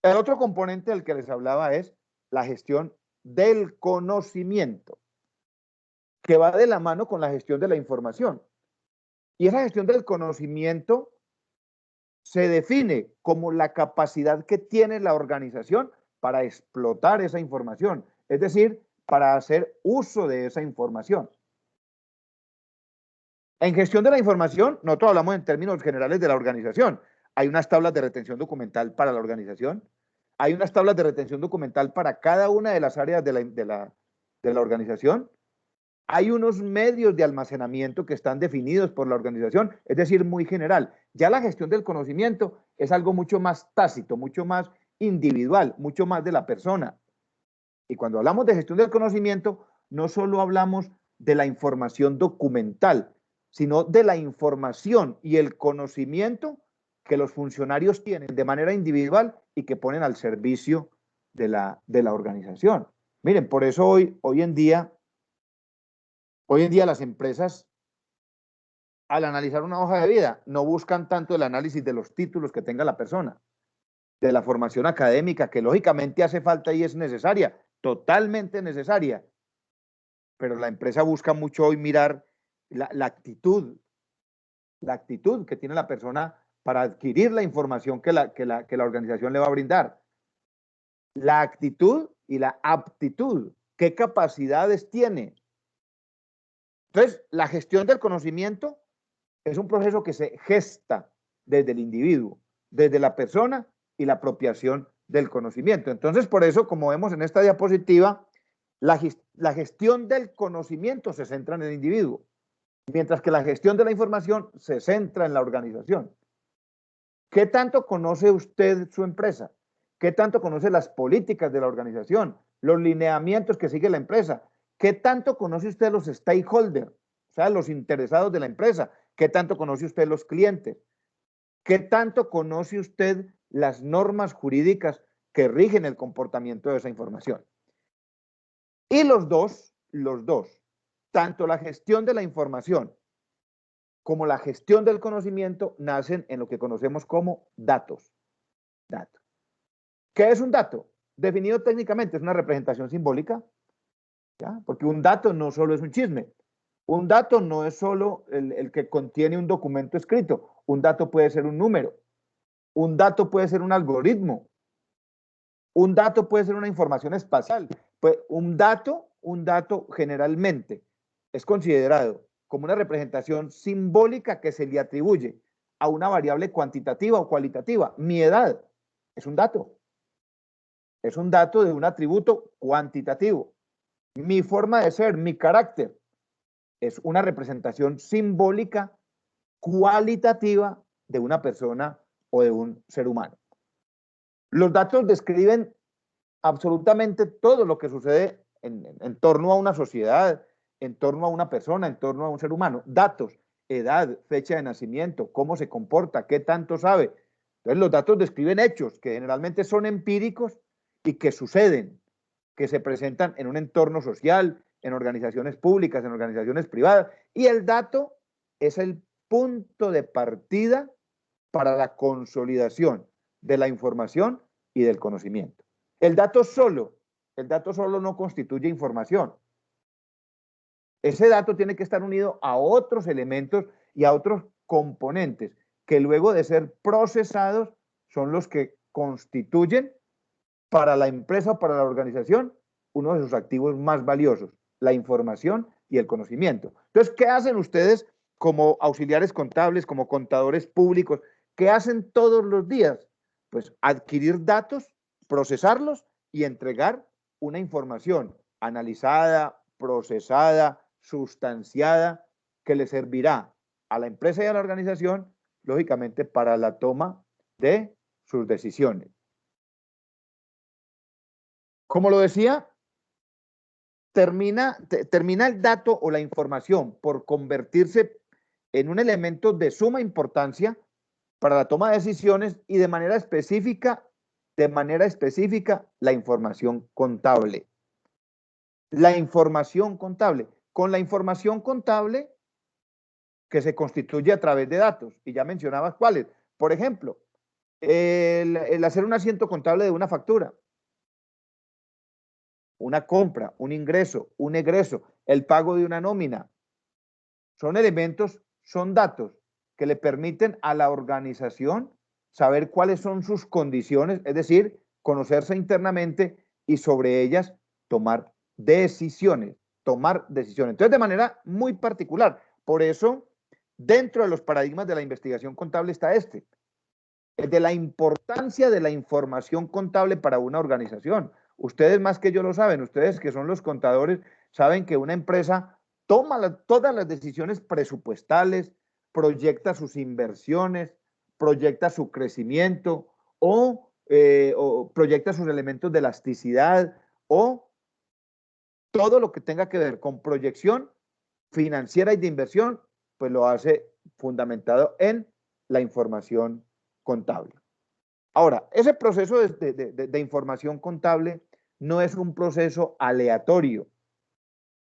El otro componente del que les hablaba es la gestión del conocimiento, que va de la mano con la gestión de la información. Y esa gestión del conocimiento se define como la capacidad que tiene la organización para explotar esa información, es decir, para hacer uso de esa información. En gestión de la información, nosotros hablamos en términos generales de la organización. Hay unas tablas de retención documental para la organización, hay unas tablas de retención documental para cada una de las áreas de la organización, hay unos medios de almacenamiento que están definidos por la organización, es decir, muy general. Ya la gestión del conocimiento es algo mucho más tácito, mucho más individual, mucho más de la persona. Y cuando hablamos de gestión del conocimiento, no solo hablamos de la información documental, sino de la información y el conocimiento que los funcionarios tienen de manera individual y que ponen al servicio de la organización. Miren, por eso hoy en día las empresas, al analizar una hoja de vida, no buscan tanto el análisis de los títulos que tenga la persona, de la formación académica, que lógicamente hace falta y es necesaria, totalmente necesaria, pero la empresa busca mucho hoy mirar la actitud que tiene la persona para adquirir la información que la organización le va a brindar. La actitud y la aptitud, ¿qué capacidades tiene? Entonces, la gestión del conocimiento es un proceso que se gesta desde el individuo, desde la persona y la apropiación del conocimiento. Entonces, por eso, como vemos en esta diapositiva, la gestión del conocimiento se centra en el individuo, mientras que la gestión de la información se centra en la organización. ¿Qué tanto conoce usted su empresa? ¿Qué tanto conoce las políticas de la organización? Los lineamientos que sigue la empresa. ¿Qué tanto conoce usted los stakeholders? O sea, los interesados de la empresa. ¿Qué tanto conoce usted los clientes? ¿Qué tanto conoce usted las normas jurídicas que rigen el comportamiento de esa información? Y los dos, tanto la gestión de la información como la gestión del conocimiento nacen en lo que conocemos como datos. ¿Qué es un dato? Definido técnicamente, es una representación simbólica, ¿ya? Porque un dato no solo es un chisme, un dato no es solo el que contiene un documento escrito, un dato puede ser un número, un dato puede ser un algoritmo, Un dato puede ser una información espacial. Pues un dato generalmente es considerado como una representación simbólica que se le atribuye a una variable cuantitativa o cualitativa. Mi edad es un dato. Es un dato de un atributo cuantitativo. Mi forma de ser, mi carácter, es una representación simbólica cualitativa de una persona o de un ser humano. Los datos describen absolutamente todo lo que sucede en torno a una sociedad, en torno a una persona, en torno a un ser humano. Datos, edad, fecha de nacimiento, cómo se comporta, qué tanto sabe. Entonces los datos describen hechos que generalmente son empíricos y que suceden, que se presentan en un entorno social, en organizaciones públicas, en organizaciones privadas. Y el dato es el punto de partida para la consolidación de la información y del conocimiento. El dato solo no constituye información. Ese dato tiene que estar unido a otros elementos y a otros componentes que luego de ser procesados son los que constituyen para la empresa o para la organización uno de sus activos más valiosos, la información y el conocimiento. Entonces, ¿qué hacen ustedes como auxiliares contables, como contadores públicos? ¿Qué hacen todos los días? Pues adquirir datos, procesarlos y entregar una información analizada, procesada, sustanciada, que le servirá a la empresa y a la organización, lógicamente, para la toma de sus decisiones. Como lo decía, termina el dato o la información por convertirse en un elemento de suma importancia para la toma de decisiones y de manera específica, la información contable. La información contable. Con la información contable que se constituye a través de datos, y ya mencionabas cuáles. Por ejemplo, el hacer un asiento contable de una factura, una compra, un ingreso, un egreso, el pago de una nómina. Son elementos, son datos que le permiten a la organización saber cuáles son sus condiciones, es decir, conocerse internamente y sobre ellas tomar decisiones. Entonces, de manera muy particular. Por eso, dentro de los paradigmas de la investigación contable está el de la importancia de la información contable para una organización. Ustedes más que yo lo saben, ustedes que son los contadores, saben que una empresa toma todas las decisiones presupuestales, proyecta sus inversiones, proyecta su crecimiento o proyecta sus elementos de elasticidad o todo lo que tenga que ver con proyección financiera y de inversión, pues lo hace fundamentado en la información contable. Ahora, ese proceso de información contable no es un proceso aleatorio.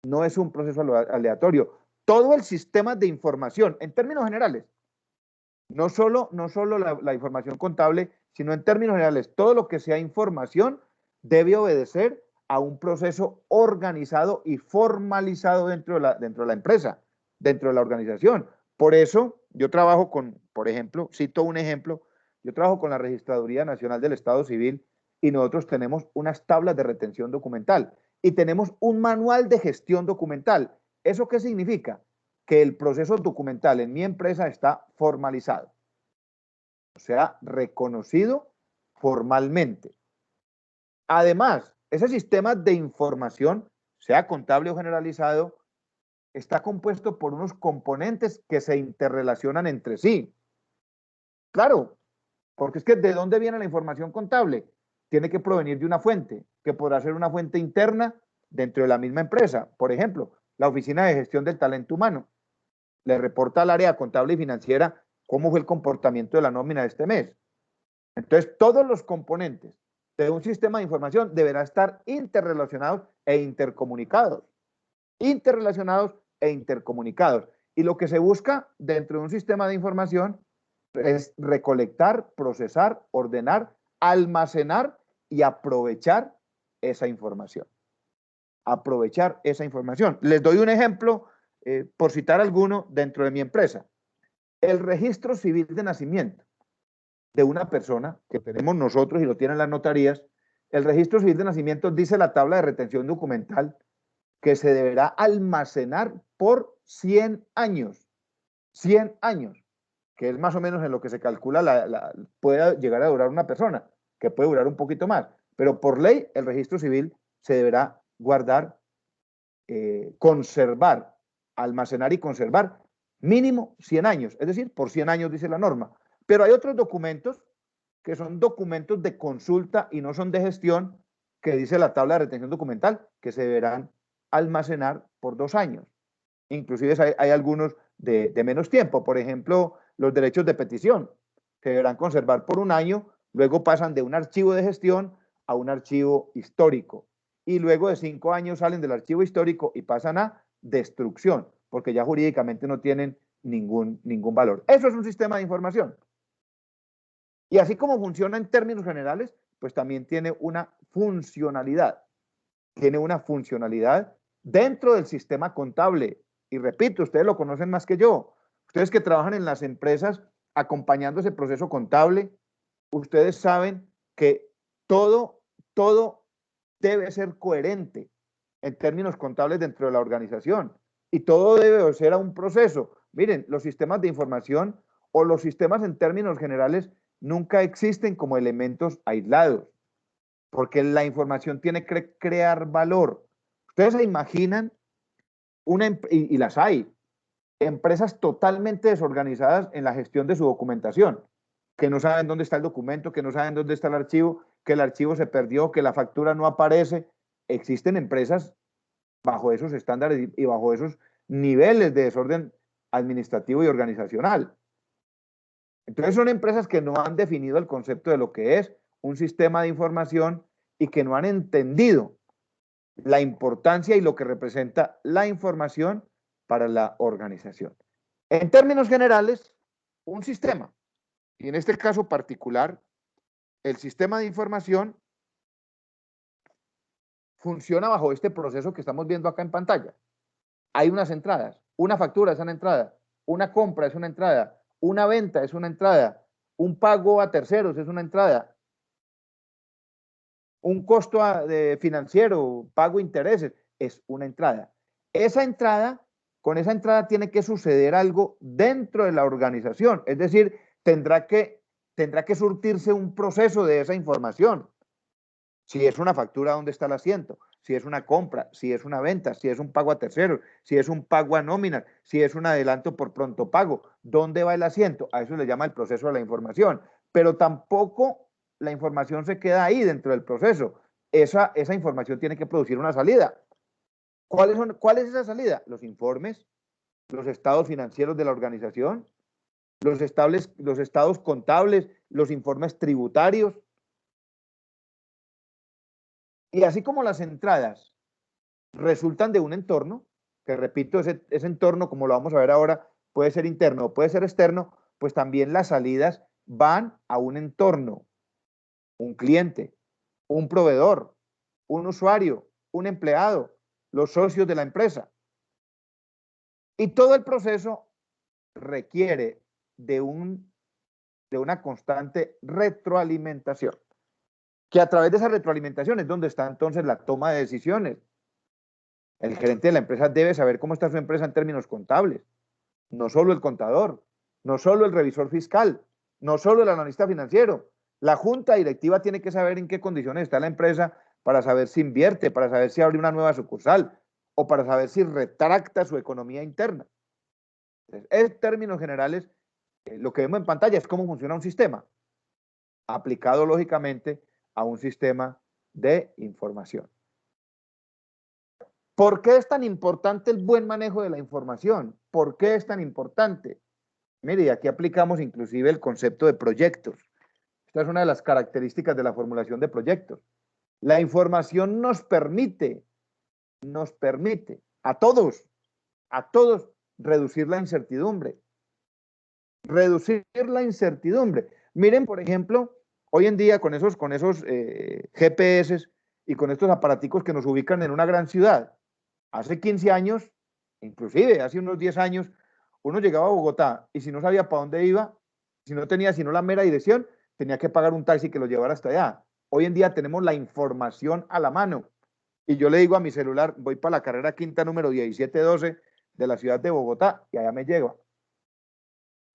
No es un proceso aleatorio. Todo el sistema de información, en términos generales, no solo la información contable, sino en términos generales, todo lo que sea información debe obedecer a un proceso organizado y formalizado dentro de la empresa, dentro de la organización. Por eso yo trabajo con, por ejemplo, cito un ejemplo, yo trabajo con la Registraduría Nacional del Estado Civil y nosotros tenemos unas tablas de retención documental y tenemos un manual de gestión documental. ¿Eso qué significa? Que el proceso documental en mi empresa está formalizado, o sea, reconocido formalmente. Además, ese sistema de información, sea contable o generalizado, está compuesto por unos componentes que se interrelacionan entre sí. Claro, porque es que ¿de dónde viene la información contable? Tiene que provenir de una fuente, que podrá ser una fuente interna dentro de la misma empresa. Por ejemplo, la Oficina de Gestión del Talento Humano le reporta al área contable y financiera cómo fue el comportamiento de la nómina de este mes. Entonces, todos los componentes de un sistema de información deberán estar interrelacionados e intercomunicados. Interrelacionados e intercomunicados. Y lo que se busca dentro de un sistema de información es recolectar, procesar, ordenar, almacenar y aprovechar esa información. Aprovechar esa información. Les doy un ejemplo, por citar alguno dentro de mi empresa. El registro civil de nacimiento de una persona que tenemos nosotros y lo tienen las notarías, el registro civil de nacimiento dice la tabla de retención documental que se deberá almacenar por 100 años. 100 años, que es más o menos en lo que se calcula puede llegar a durar una persona, que puede durar un poquito más. Pero por ley, el registro civil se deberá guardar, conservar, almacenar y conservar mínimo 100 años, es decir, por 100 años dice la norma. Pero hay otros documentos que son documentos de consulta y no son de gestión, que dice la tabla de retención documental, que se deberán almacenar por 2 años. Inclusive hay algunos de menos tiempo, por ejemplo, los derechos de petición, que deberán conservar por 1 año, luego pasan de un archivo de gestión a un archivo histórico, y luego de 5 años salen del archivo histórico y pasan a destrucción, porque ya jurídicamente no tienen ningún valor. Eso es un sistema de información. Y así como funciona en términos generales, pues también tiene una funcionalidad. Tiene una funcionalidad dentro del sistema contable. Y repito, ustedes lo conocen más que yo. Ustedes que trabajan en las empresas acompañando ese proceso contable, ustedes saben que todo debe ser coherente en términos contables dentro de la organización. Y todo debe ser a un proceso. Miren, los sistemas de información o los sistemas en términos generales nunca existen como elementos aislados, porque la información tiene que crear valor. Ustedes se imaginan y las hay, empresas totalmente desorganizadas en la gestión de su documentación, que no saben dónde está el documento, que no saben dónde está el archivo, que el archivo se perdió, que la factura no aparece. Existen empresas bajo esos estándares y bajo esos niveles de desorden administrativo y organizacional. Entonces son empresas que no han definido el concepto de lo que es un sistema de información y que no han entendido la importancia y lo que representa la información para la organización. En términos generales, un sistema, y en este caso particular, el sistema de información funciona bajo este proceso que estamos viendo acá en pantalla. Hay unas entradas, una factura es una entrada, una compra es una entrada, una venta es una entrada, un pago a terceros es una entrada, un costo financiero, pago intereses, es una entrada. Con esa entrada tiene que suceder algo dentro de la organización, es decir, tendrá que surtirse un proceso de esa información. Si es una factura, ¿dónde está el asiento? Si es una compra, si es una venta, si es un pago a terceros, si es un pago a nómina, si es un adelanto por pronto pago, ¿dónde va el asiento? A eso le llama el proceso de la información. Pero tampoco la información se queda ahí dentro del proceso. Esa información tiene que producir una salida. ¿Cuál es esa salida? Los informes, los estados financieros de la organización, los estados contables, los informes tributarios. Y así como las entradas resultan de un entorno, que repito, ese entorno, como lo vamos a ver ahora, puede ser interno o puede ser externo, pues también las salidas van a un entorno, un cliente, un proveedor, un usuario, un empleado, los socios de la empresa. Y todo el proceso requiere de una constante retroalimentación, que a través de esa retroalimentación es donde está entonces la toma de decisiones. El gerente de la empresa debe saber cómo está su empresa en términos contables, no solo el contador, no solo el revisor fiscal, no solo el analista financiero. La junta directiva tiene que saber en qué condiciones está la empresa para saber si invierte, para saber si abre una nueva sucursal o para saber si retracta su economía interna. Entonces, en términos generales, lo que vemos en pantalla es cómo funciona un sistema, aplicado lógicamente a un sistema de información. ¿Por qué es tan importante el buen manejo de la información? ¿Por qué es tan importante? Mire, aquí aplicamos inclusive el concepto de proyectos. Esta es una de las características de la formulación de proyectos. La información nos permite a todos reducir la incertidumbre. Reducir la incertidumbre. Miren, por ejemplo, hoy en día con esos GPS y con estos aparaticos que nos ubican en una gran ciudad, hace 15 años, inclusive hace unos 10 años, uno llegaba a Bogotá y si no sabía para dónde iba, si no tenía sino la mera dirección, tenía que pagar un taxi que lo llevara hasta allá. Hoy en día tenemos la información a la mano. Y yo le digo a mi celular, voy para la carrera quinta número 1712 de la ciudad de Bogotá y allá me llega.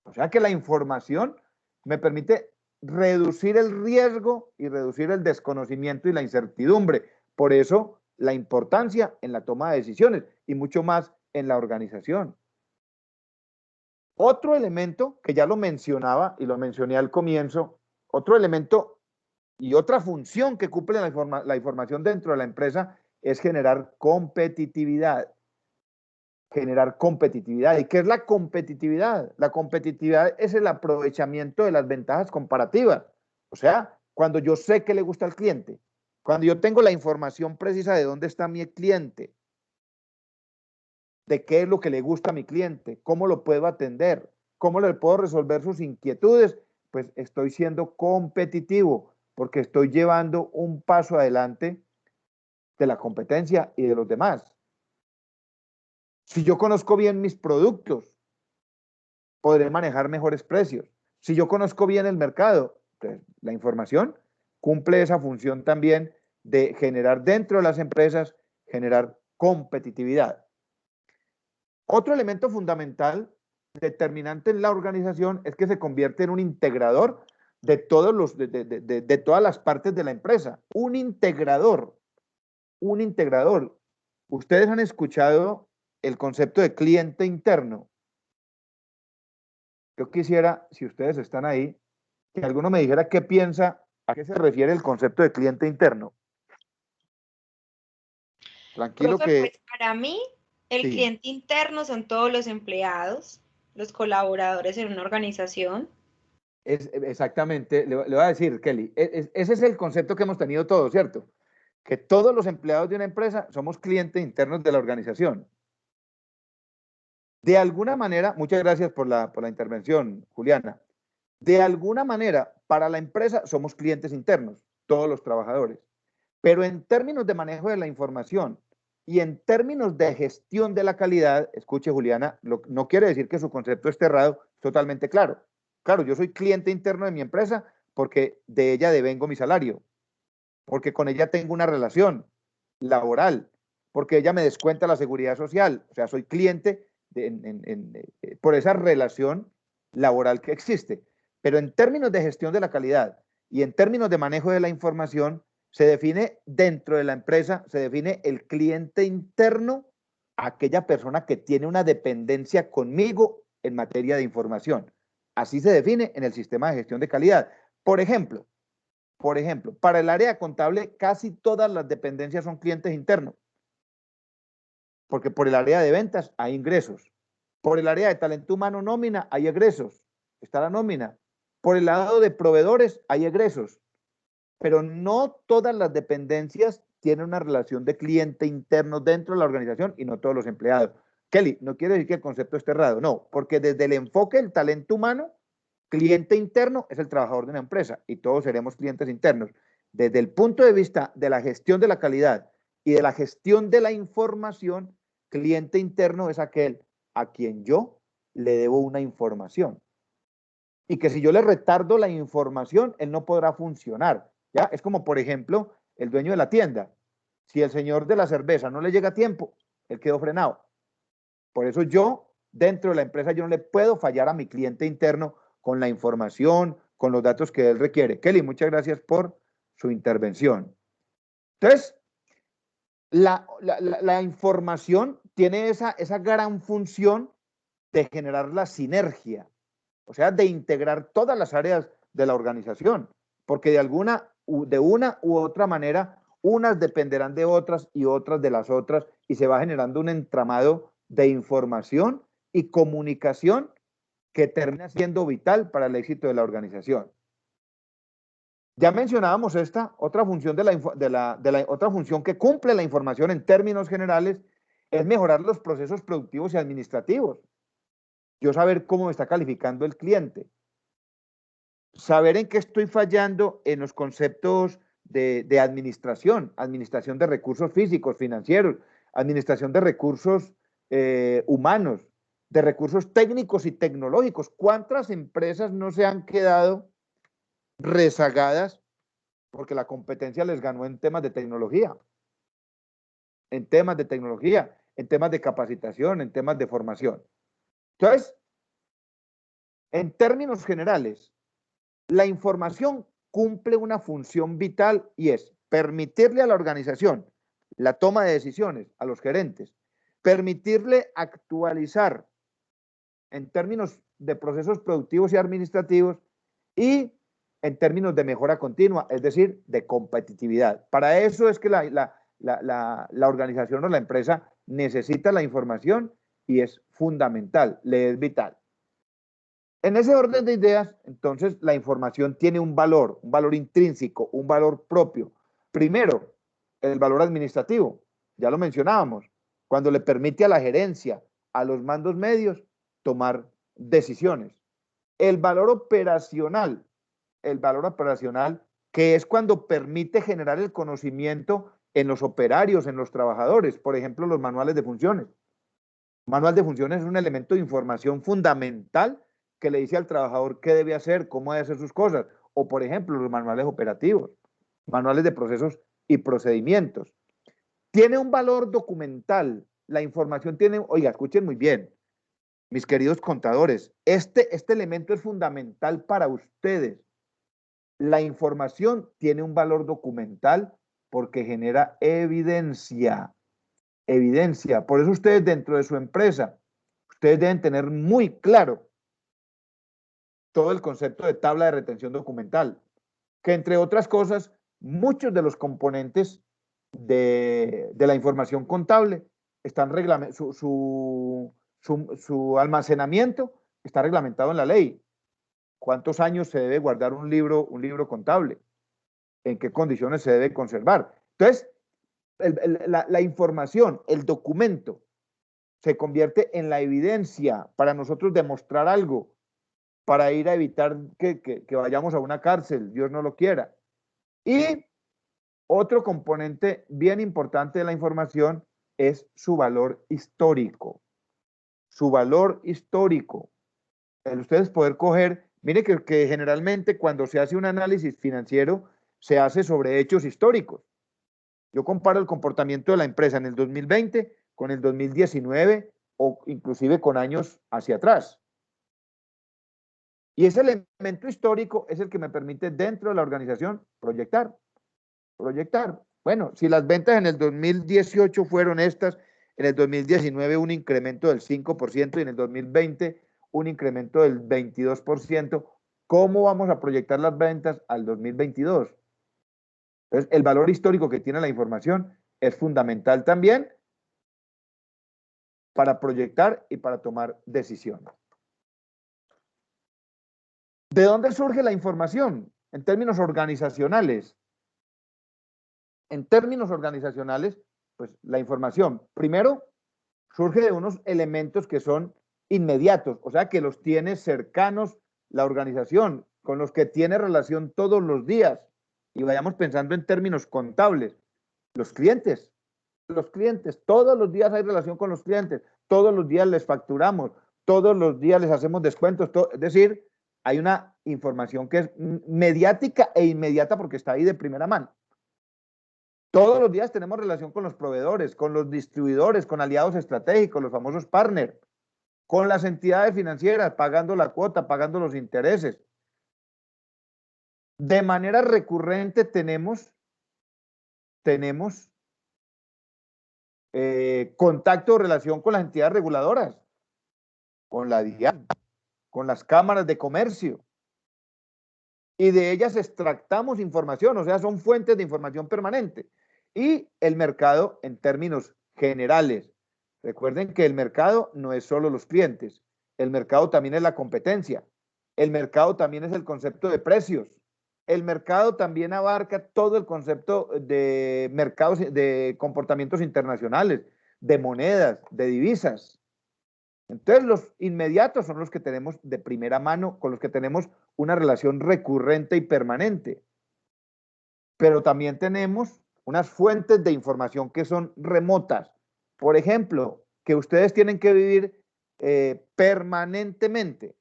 O sea que la información me permite reducir el riesgo y reducir el desconocimiento y la incertidumbre. Por eso la importancia en la toma de decisiones y mucho más en la organización. Otro elemento que ya lo mencionaba y lo mencioné al comienzo, otro elemento y otra función que cumple la información dentro de la empresa es generar competitividad. Generar competitividad. ¿Y qué es la competitividad? La competitividad es el aprovechamiento de las ventajas comparativas. O sea, cuando yo sé qué le gusta al cliente, cuando yo tengo la información precisa de dónde está mi cliente, de qué es lo que le gusta a mi cliente, cómo lo puedo atender, cómo le puedo resolver sus inquietudes, pues estoy siendo competitivo porque estoy llevando un paso adelante de la competencia y de los demás. Si yo conozco bien mis productos, podré manejar mejores precios. Si yo conozco bien el mercado, pues la información cumple esa función también de generar dentro de las empresas, generar competitividad. Otro elemento fundamental, determinante en la organización, es que se convierte en un integrador de todas las partes de la empresa. Un integrador. Un integrador. Ustedes han escuchado el concepto de cliente interno. Yo quisiera, si ustedes están ahí, que alguno me dijera qué piensa, a qué se refiere el concepto de cliente interno. Tranquilo Profe, que... pues para mí, el Sí. cliente interno son todos los empleados, los colaboradores en una organización. Exactamente, le voy a decir, Kelly, ese es el concepto que hemos tenido todos, ¿cierto? Que todos los empleados de una empresa somos clientes internos de la organización. De alguna manera, muchas gracias por la intervención, Juliana. De alguna manera, para la empresa somos clientes internos, todos los trabajadores. Pero en términos de manejo de la información y en términos de gestión de la calidad, escuche, Juliana, no quiere decir que su concepto esté errado, es totalmente claro. Claro, yo soy cliente interno de mi empresa porque de ella devengo mi salario, porque con ella tengo una relación laboral, porque ella me descuenta la seguridad social. O sea, soy cliente por esa relación laboral que existe. Pero en términos de gestión de la calidad y en términos de manejo de la información, se define dentro de la empresa, se define el cliente interno, aquella persona que tiene una dependencia conmigo en materia de información. Así se define en el sistema de gestión de calidad. Por ejemplo, para el área contable casi todas las dependencias son clientes internos, porque por el área de ventas hay ingresos, por el área de talento humano nómina hay egresos, está la nómina, por el lado de proveedores hay egresos, pero no todas las dependencias tienen una relación de cliente interno dentro de la organización y no todos los empleados. Kelly, no quiere decir que el concepto esté errado, no, porque desde el enfoque del talento humano, cliente interno es el trabajador de una empresa y todos seremos clientes internos. Desde el punto de vista de la gestión de la calidad y de la gestión de la información, cliente interno es aquel a quien yo le debo una información. Y que si yo le retardo la información, él no podrá funcionar. ¿Ya? Es como, por ejemplo, el dueño de la tienda. Si el señor de la cerveza no le llega a tiempo, él quedó frenado. Por eso yo, dentro de la empresa, yo no le puedo fallar a mi cliente interno con la información, con los datos que él requiere. Kelly, muchas gracias por su intervención. Entonces, la información tiene esa gran función de generar la sinergia, o sea, de integrar todas las áreas de la organización, porque de una u otra manera, unas dependerán de otras y otras de las otras, y se va generando un entramado de información y comunicación que termina siendo vital para el éxito de la organización. Ya mencionábamos esta otra función otra función que cumple la información en términos generales, es mejorar los procesos productivos y administrativos. Yo saber cómo me está calificando el cliente, saber en qué estoy fallando en los conceptos de administración de recursos físicos, financieros, administración de recursos humanos, de recursos técnicos y tecnológicos. ¿Cuántas empresas no se han quedado rezagadas porque la competencia les ganó en temas de tecnología, en temas de tecnología, en temas de capacitación, en temas de formación. Entonces, en términos generales, la información cumple una función vital y es permitirle a la organización la toma de decisiones, a los gerentes, permitirle actualizar en términos de procesos productivos y administrativos y en términos de mejora continua, es decir, de competitividad. Para eso es que la organización o la empresa necesita la información y es fundamental, le es vital. En ese orden de ideas, entonces, la información tiene un valor intrínseco, un valor propio. Primero, el valor administrativo, ya lo mencionábamos, cuando le permite a la gerencia, a los mandos medios, tomar decisiones. El valor operacional, que es cuando permite generar el conocimiento en los operarios, en los trabajadores, por ejemplo, los manuales de funciones. Manual de funciones es un elemento de información fundamental que le dice al trabajador qué debe hacer, cómo debe hacer sus cosas, o por ejemplo, los manuales operativos, manuales de procesos y procedimientos. Tiene un valor documental, la información tiene, oiga, escuchen muy bien, mis queridos contadores, este elemento es fundamental para ustedes. La información tiene un valor documental porque genera evidencia. Evidencia. Por eso ustedes dentro de su empresa, ustedes deben tener muy claro todo el concepto de tabla de retención documental, que entre otras cosas, muchos de los componentes de la información contable están su almacenamiento está reglamentado en la ley. ¿Cuántos años se debe guardar un libro contable? ¿En qué condiciones se debe conservar? Entonces, la información, el documento, se convierte en la evidencia para nosotros demostrar algo, para ir a evitar que vayamos a una cárcel, Dios no lo quiera. Y otro componente bien importante de la información es su valor histórico. Su valor histórico. El ustedes poder coger, mire que generalmente cuando se hace un análisis financiero, se hace sobre hechos históricos. Yo comparo el comportamiento de la empresa en el 2020 con el 2019 o inclusive con años hacia atrás. Y ese elemento histórico es el que me permite dentro de la organización proyectar. Bueno, si las ventas en el 2018 fueron estas, en el 2019 un incremento del 5% y en el 2020 un incremento del 22%, ¿cómo vamos a proyectar las ventas al 2022? Entonces, el valor histórico que tiene la información es fundamental también para proyectar y para tomar decisiones. ¿De dónde surge la información? En términos organizacionales. En términos organizacionales, pues la información, primero, surge de unos elementos que son inmediatos, o sea, que los tiene cercanos la organización, con los que tiene relación todos los días. Y vayamos pensando en términos contables. Los clientes, todos los días hay relación con los clientes, todos los días les facturamos, todos los días les hacemos descuentos, es decir, hay una información que es mediática e inmediata porque está ahí de primera mano. Todos los días tenemos relación con los proveedores, con los distribuidores, con aliados estratégicos, los famosos partners, con las entidades financieras, pagando la cuota, pagando los intereses. De manera recurrente tenemos contacto o relación con las entidades reguladoras, con la DIAN, con las cámaras de comercio, y de ellas extractamos información, o sea, son fuentes de información permanente. Y el mercado en términos generales. Recuerden que el mercado no es solo los clientes, el mercado también es la competencia, el mercado también es el concepto de precios, el mercado también abarca todo el concepto de mercados, de comportamientos internacionales, de monedas, de divisas. Entonces los inmediatos son los que tenemos de primera mano, con los que tenemos una relación recurrente y permanente. Pero también tenemos unas fuentes de información que son remotas. Por ejemplo, que ustedes tienen que vivir permanentemente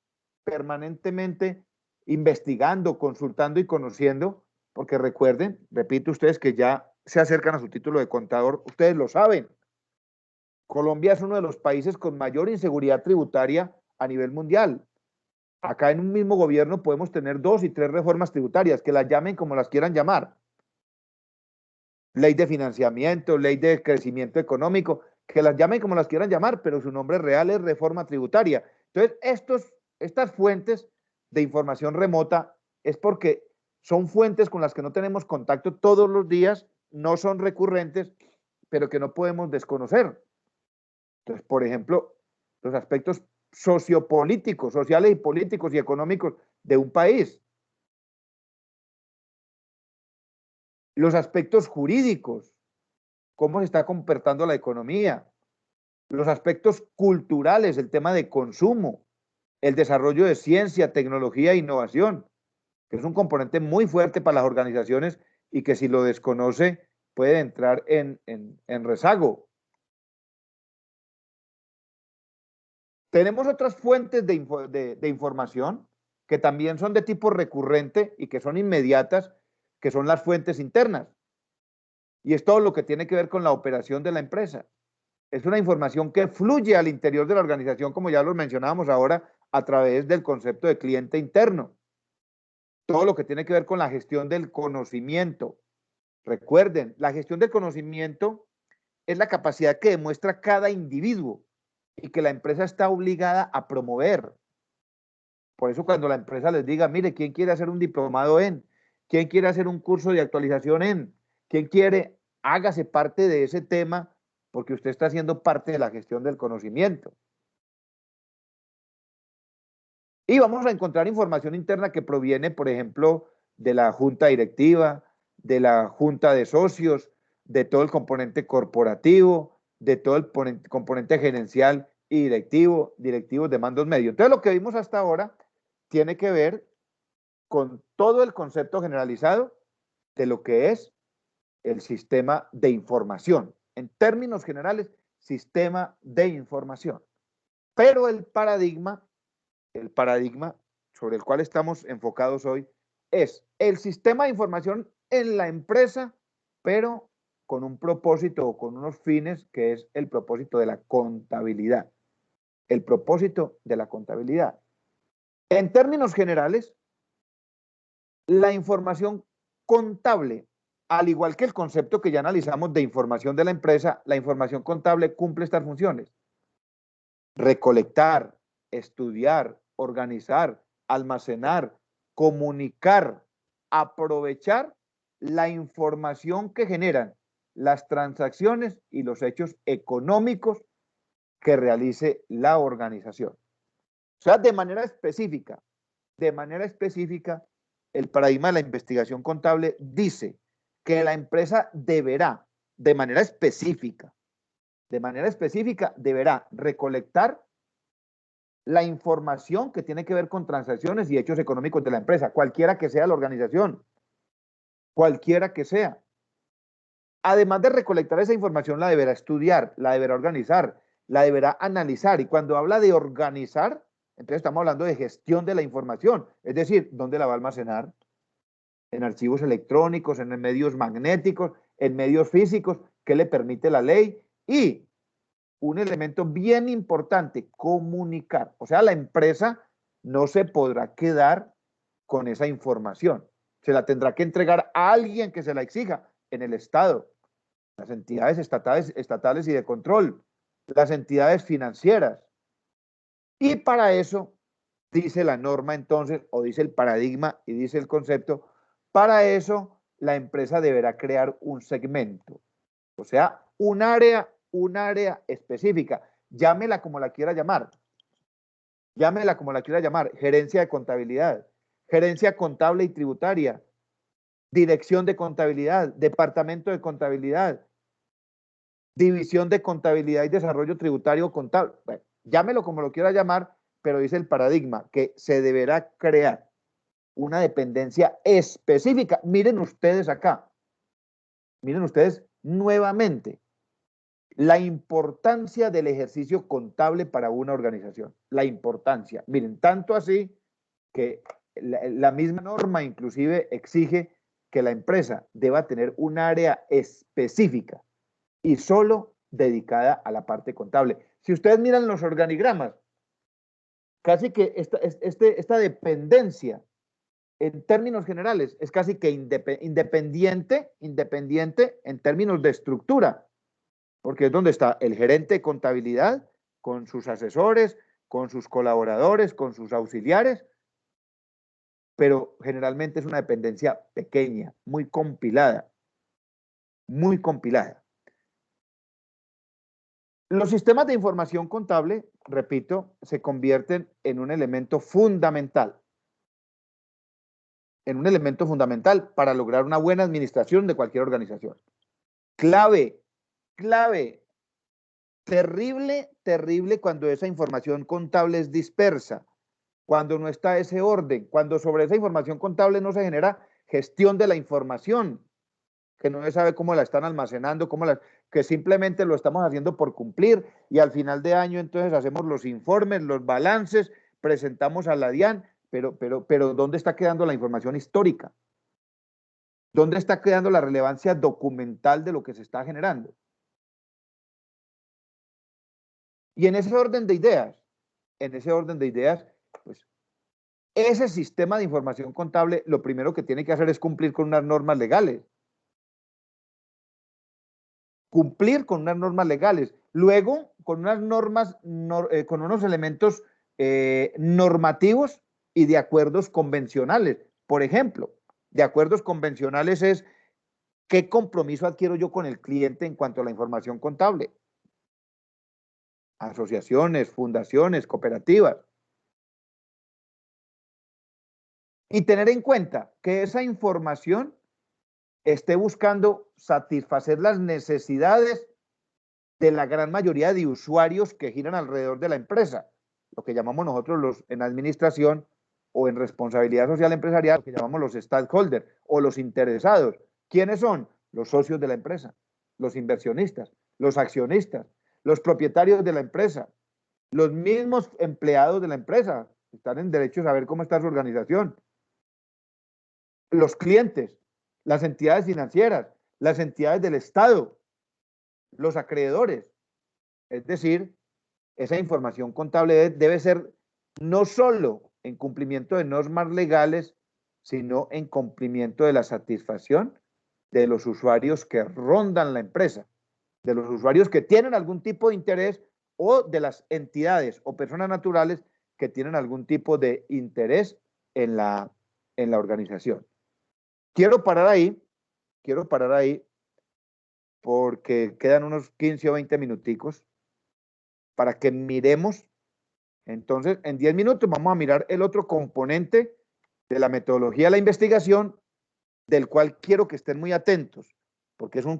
investigando, consultando y conociendo porque recuerden, repito, ustedes que ya se acercan a su título de contador, ustedes lo saben. Colombia es uno de los países con mayor inseguridad tributaria a nivel mundial. Acá en un mismo gobierno podemos tener 2 y 3 reformas tributarias, que las llamen como las quieran llamar. Ley de financiamiento, ley de crecimiento económico, que las llamen como las quieran llamar, pero su nombre real es reforma tributaria. Entonces, estas fuentes de información remota es porque son fuentes con las que no tenemos contacto todos los días, no son recurrentes, pero que no podemos desconocer. Entonces, por ejemplo, los aspectos sociopolíticos, sociales y políticos y económicos de un país. Los aspectos jurídicos, cómo se está comportando la economía. Los aspectos culturales, el tema de consumo, el desarrollo de ciencia, tecnología e innovación, que es un componente muy fuerte para las organizaciones y que si lo desconoce puede entrar en rezago. Tenemos otras fuentes de información que también son de tipo recurrente y que son inmediatas, que son las fuentes internas. Y es todo lo que tiene que ver con la operación de la empresa. Es una información que fluye al interior de la organización, como ya lo mencionábamos ahora, a través del concepto de cliente interno. Todo lo que tiene que ver con la gestión del conocimiento. Recuerden, la gestión del conocimiento es la capacidad que demuestra cada individuo y que la empresa está obligada a promover. Por eso cuando la empresa les diga, mire, ¿quién quiere hacer un diplomado en? ¿Quién quiere hacer un curso de actualización en? ¿Quién quiere? Hágase parte de ese tema porque usted está haciendo parte de la gestión del conocimiento. Y vamos a encontrar información interna que proviene, por ejemplo, de la junta directiva, de la junta de socios, de todo el componente corporativo, de todo el componente gerencial y directivos de mandos medios. Entonces, lo que vimos hasta ahora tiene que ver con todo el concepto generalizado de lo que es el sistema de información. En términos generales, sistema de información. Pero el paradigma sobre el cual estamos enfocados hoy es el sistema de información en la empresa, pero con un propósito o con unos fines que es el propósito de la contabilidad. El propósito de la contabilidad. En términos generales, la información contable, al igual que el concepto que ya analizamos de información de la empresa, la información contable cumple estas funciones. Recolectar, estudiar, organizar, almacenar, comunicar, aprovechar la información que generan las transacciones y los hechos económicos que realice la organización. O sea, de manera específica, el paradigma de la investigación contable dice que la empresa deberá, de manera específica, deberá recolectar la información que tiene que ver con transacciones y hechos económicos de la empresa, cualquiera que sea la organización, cualquiera que sea. Además de recolectar esa información, la deberá estudiar, la deberá organizar, la deberá analizar. Y cuando habla de organizar, entonces estamos hablando de gestión de la información, es decir, ¿dónde la va a almacenar? En archivos electrónicos, en medios magnéticos, en medios físicos, ¿qué le permite la ley? Y un elemento bien importante, comunicar. O sea, la empresa no se podrá quedar con esa información. Se la tendrá que entregar a alguien que se la exija en el Estado, las entidades estatales y de control, las entidades financieras. Y para eso, dice la norma entonces, o dice el paradigma y dice el concepto, para eso la empresa deberá crear un segmento, o sea, un área específica, llámela como la quiera llamar, gerencia de contabilidad, gerencia contable y tributaria, dirección de contabilidad, departamento de contabilidad, división de contabilidad y desarrollo tributario contable, bueno, llámelo como lo quiera llamar, pero dice el paradigma que se deberá crear una dependencia específica. Miren ustedes acá, miren ustedes nuevamente la importancia del ejercicio contable para una organización, la importancia. Miren, tanto así que la misma norma inclusive exige que la empresa deba tener un área específica y solo dedicada a la parte contable. Si ustedes miran los organigramas, casi que esta dependencia, en términos generales, es casi que independiente en términos de estructura, porque es donde está el gerente de contabilidad con sus asesores, con sus colaboradores, con sus auxiliares, pero generalmente es una dependencia pequeña, muy compilada, muy compilada. Los sistemas de información contable, repito, se convierten en un elemento fundamental, para lograr una buena administración de cualquier organización. Clave, terrible cuando esa información contable es dispersa, cuando no está ese orden, cuando sobre esa información contable no se genera gestión de la información, que no se sabe cómo la están almacenando, que simplemente lo estamos haciendo por cumplir y al final de año entonces hacemos los informes, los balances, presentamos a la DIAN, pero ¿dónde está quedando la información histórica? ¿Dónde está quedando la relevancia documental de lo que se está generando? Y en ese orden de ideas, pues ese sistema de información contable lo primero que tiene que hacer es cumplir con unas normas legales. Luego, con unas normas, con unos elementos normativos y de acuerdos convencionales. Por ejemplo, de acuerdos convencionales es ¿qué compromiso adquiero yo con el cliente en cuanto a la información contable? Asociaciones, fundaciones, cooperativas. Y tener en cuenta que esa información esté buscando satisfacer las necesidades de la gran mayoría de usuarios que giran alrededor de la empresa, lo que llamamos nosotros en administración o en responsabilidad social empresarial, lo que llamamos los stakeholders o los interesados. ¿Quiénes son? Los socios de la empresa, los inversionistas, los accionistas, los propietarios de la empresa, los mismos empleados de la empresa, están en derecho a saber cómo está su organización, los clientes, las entidades financieras, las entidades del Estado, los acreedores. Es decir, esa información contable debe ser no solo en cumplimiento de normas legales, sino en cumplimiento de la satisfacción de los usuarios que rondan la empresa, de los usuarios que tienen algún tipo de interés o de las entidades o personas naturales que tienen algún tipo de interés en la organización. Quiero parar ahí porque quedan unos 15 o 20 minuticos para que miremos. Entonces, en 10 minutos vamos a mirar el otro componente de la metodología de la investigación, del cual quiero que estén muy atentos, porque es un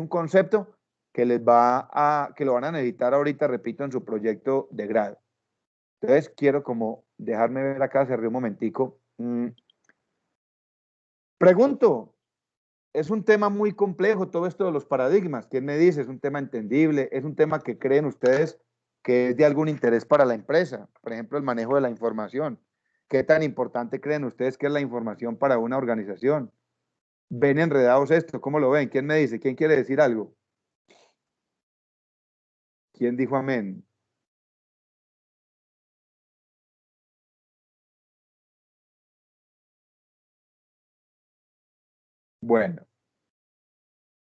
concepto que lo van a necesitar ahorita, repito, en su proyecto de grado. Entonces, quiero como dejarme ver acá, cerré un momentico. Pregunto, es un tema muy complejo todo esto de los paradigmas. ¿Quién me dice? ¿Es un tema entendible? ¿Es un tema que creen ustedes que es de algún interés para la empresa? Por ejemplo, el manejo de la información. ¿Qué tan importante creen ustedes que es la información para una organización? ¿Ven enredados esto? ¿Cómo lo ven? ¿Quién me dice? ¿Quién quiere decir algo? ¿Quién dijo amén? Bueno,